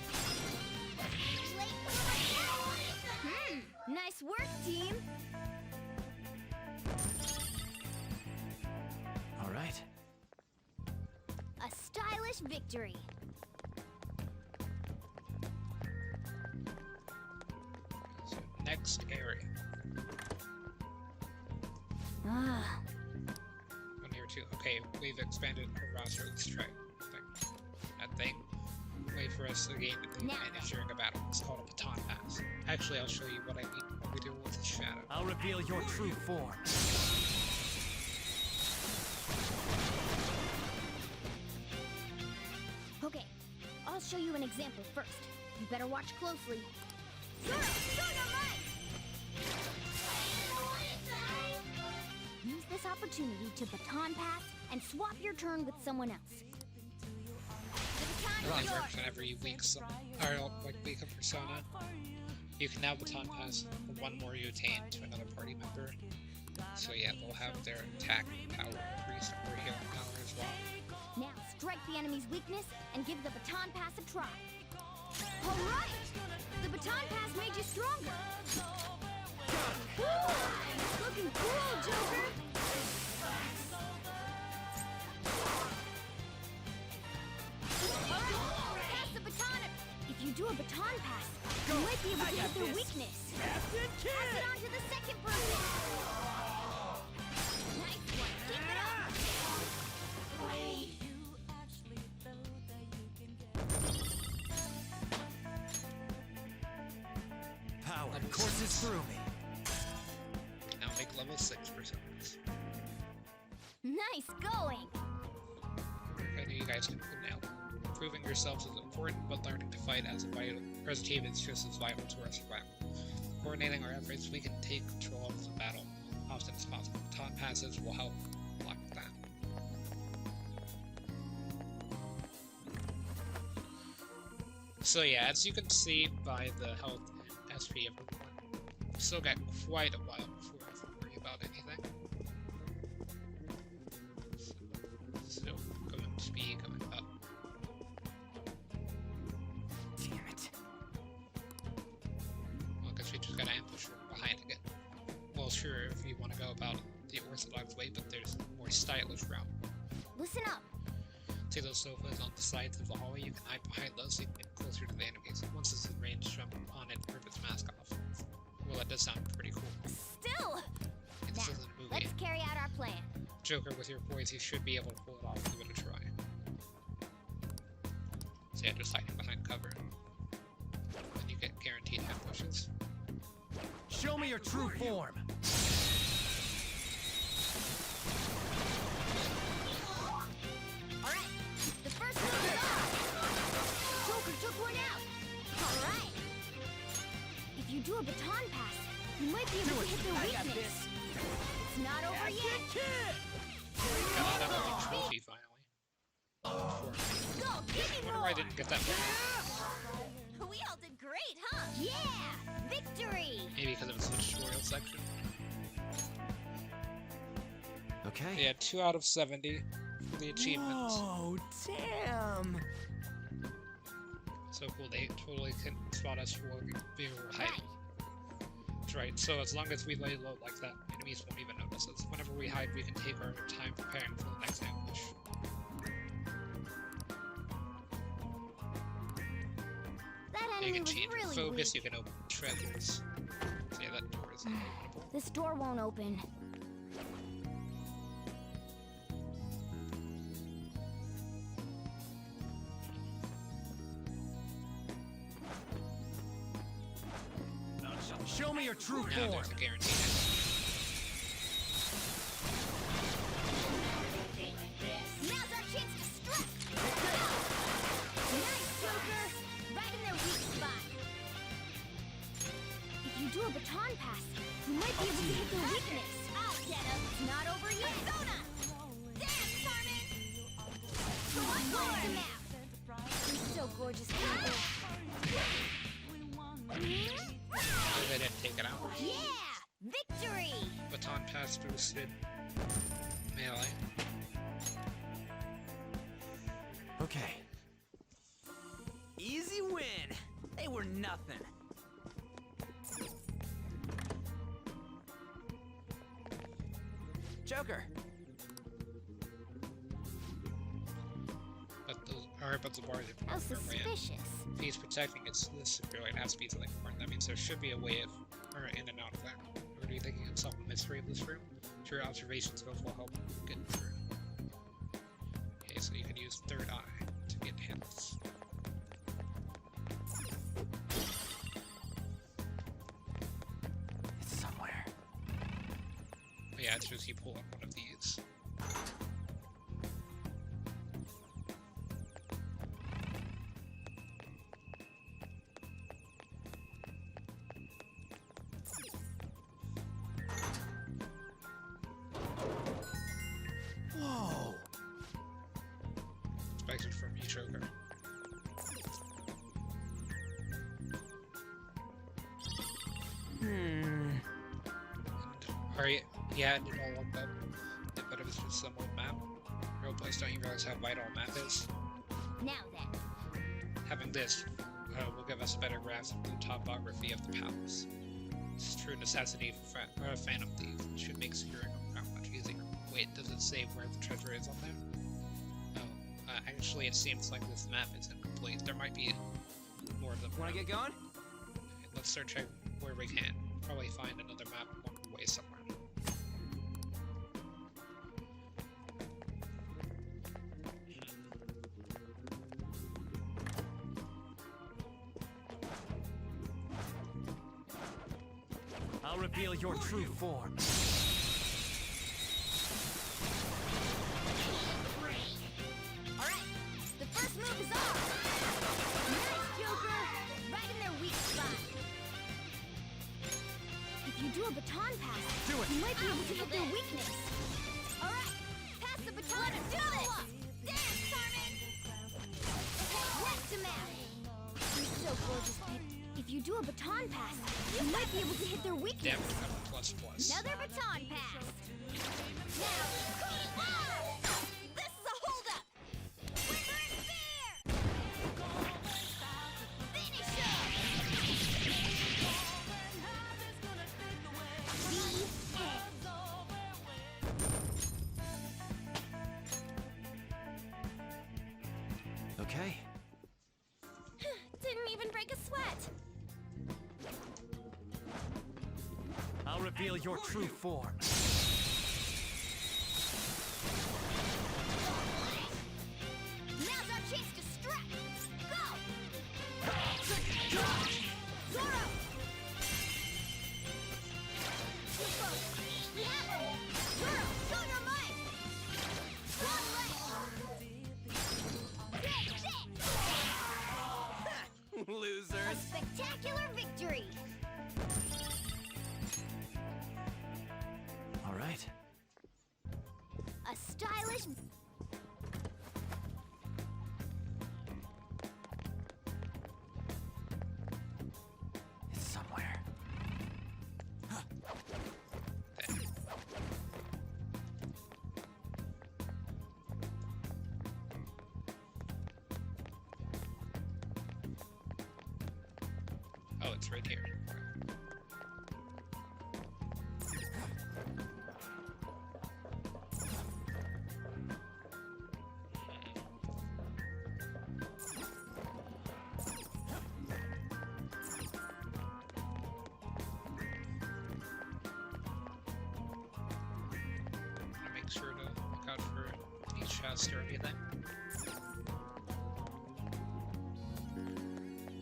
Late nice work, team! All right. victory. So next area. Ah. 1 here, 2. Okay, we've expanded our roster. Let's try that thing. Wait for us to gain the advantage during a battle. It's called a baton pass. Actually, I'll show you what I mean when we deal with the shadow. I'll reveal your true form. Okay, I'll show you an example first. You better watch closely. Sora, use this opportunity to baton pass and swap your turn with someone else. It only works whenever you weak a persona. You can now baton pass one more you attain to another party member. So yeah, they'll have their attack power increased or healing power as well. Now strike the enemy's weakness and give the baton pass a try. Alright! The baton pass made you stronger! Woo! Looking cool, Joker! Pass the baton! If you do a baton pass, you might be able to hit their weakness. Pass it on to the second person! Nice one! Keep it up! Power courses through me. Now make level 6 personas. Nice going! I know you guys can nail it. Proving yourselves is important, but learning to fight as a team is just as vital to our survival. Coordinating our efforts, we can take control of the battle often as possible. Baton passes will help block that. So yeah, as you can see by the health and SP of everyone, we've still got quite a while before I have to worry about anything. Still going to be going up. Damn it. Well, I guess we just gotta ambush from behind again. Well, sure, if you want to go about the orthodox way, but there's a more stylish route. Listen up! See those sofas on the sides of the hallway? You can hide behind those so you can get closer to the enemies. Once it's in range, jump on it and rip its mask off. Well, that does sound pretty cool. Still! This Now, isn't a movie. let's carry out our plan. Joker, with your poise, you should be able to pull it off. Give it a try. So yeah, just hiding behind cover. Then you get guaranteed ambushes. Show me your true form. Alright, the first move is on! Joker took one out! Alright! If you do a baton pass, you might be able to hit their weakness. It's not over yet! Got another trophy finally. Go, give me I wonder why I didn't get that one. We all did great, huh? Yeah! Victory! Maybe because it was the tutorial section. Okay. Yeah, 2 out of 70 for the achievements. Oh, damn! So cool, they totally can spot us while we were hiding. That's right, so as long as we lay low like that, enemies won't even notice us. Whenever we hide, we can take our time preparing for the next ambush. That You enemy can was change really focus, weak. you can open treasures. So yeah, that door is openable. This door won't open. Show me your true Now form. there's a guaranteed ambush. Now's our chance to strike! Nice, Joker! Right in their weak spot. If you do a baton pass, you might be able to hit their weakness. I'll get him! It's not over yet! Persona! Dance, Carmen! Come on, close him out! He's so gorgeous, people. So they didn't take it out. Yeah! Victory! Baton pass boosted melee. Okay. Easy win. They were nothing. Joker. But those, Alright, but the bar is How important for Rand. suspicious. If he's protecting its this really has to be something important. That means there should be a way of in and out of there. Or do you think you can solve the mystery of this room? Sure, observation skills will help get through. Okay, so you can use third eye to get hints. It's somewhere. But yeah, it's just you pull up one of these. Whoa! Expected from you, Joker. Alright, yeah, I did all of them. But it was just some old map. Real place, don't you realize how vital a map is? Now then. Having this will give us a better grasp of the topography of the palace. It's a true necessity for a fan of thieves. It should make securing around much easier. Wait, does it say where the treasure is on there? Oh, actually it seems like this map is incomplete. There might be more of them. Wanna get going? Let's search out where we can. Probably find another map along the way somewhere. I'll reveal your true form. Alright, the first move is off! Nice, Joker! Right in their weak spot. If you do a baton pass, you might be able to hit their weakness. Alright, pass the baton. Let's do this! Dance, Carmen! Next to Matt! You're so gorgeous, Pick. If you do a baton pass, you might be able to hit their weakness. Damn, we got a plus plus. Another baton pass. Now, This is a holdup! Trigger and spear! Finish Okay. Didn't even break a sweat. I'll reveal your true form. Now's our chance to strike. Go! Zoro! Too close. We have him. Zoro, show your might. One leg. A Losers. spectacular victory. All right. A stylish. It's somewhere. Oh, it's right here. Make sure to look out for each chest or anything.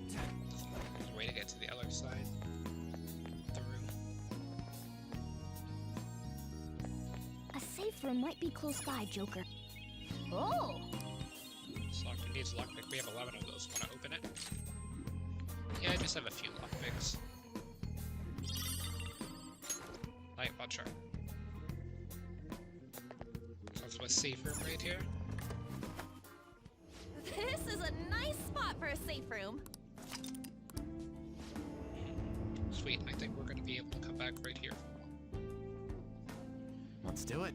There's a way to get to the other side of the room. A safe room might be close by, Joker. Oh! This lockpick needs a lockpick. We have 11 of those. Want to open it? Yeah, I just have a few lockpicks. Light watcher. Sounds like a safe room right here. This is a nice spot for a safe room. Sweet, I think we're going to be able to come back right here. Let's do it.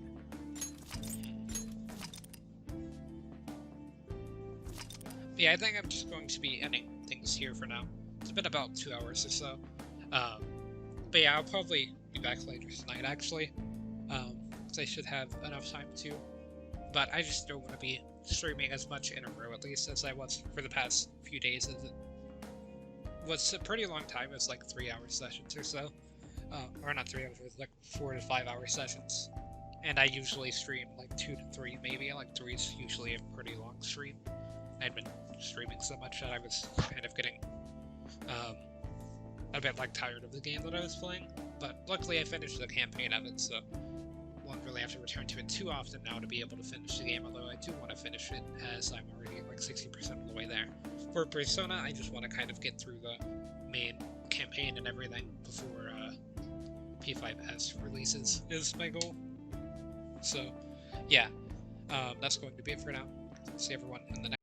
Yeah, I think I'm just going to be ending things here for now. It's been about 2 hours or so. But yeah, I'll probably be back later tonight, actually. 'Cause I should have enough time to but I just don't want to be streaming as much in a row, at least, as I was for the past few days, as it was a pretty long time. It was like 3-hour sessions or so. Or not 3 hours, it was like 4 to 5 hour sessions. And I usually stream like 2 to 3, maybe. Like 3 is usually a pretty long stream. I'd been streaming so much that I was kind of getting a bit like tired of the game that I was playing. But luckily I finished the campaign of it, so won't really have to return to it too often now to be able to finish the game, although I do want to finish it as I'm already like 60% of the way there. For Persona, I just want to kind of get through the main campaign and everything before P5S releases is my goal. So, yeah, that's going to be it for now. See everyone in the next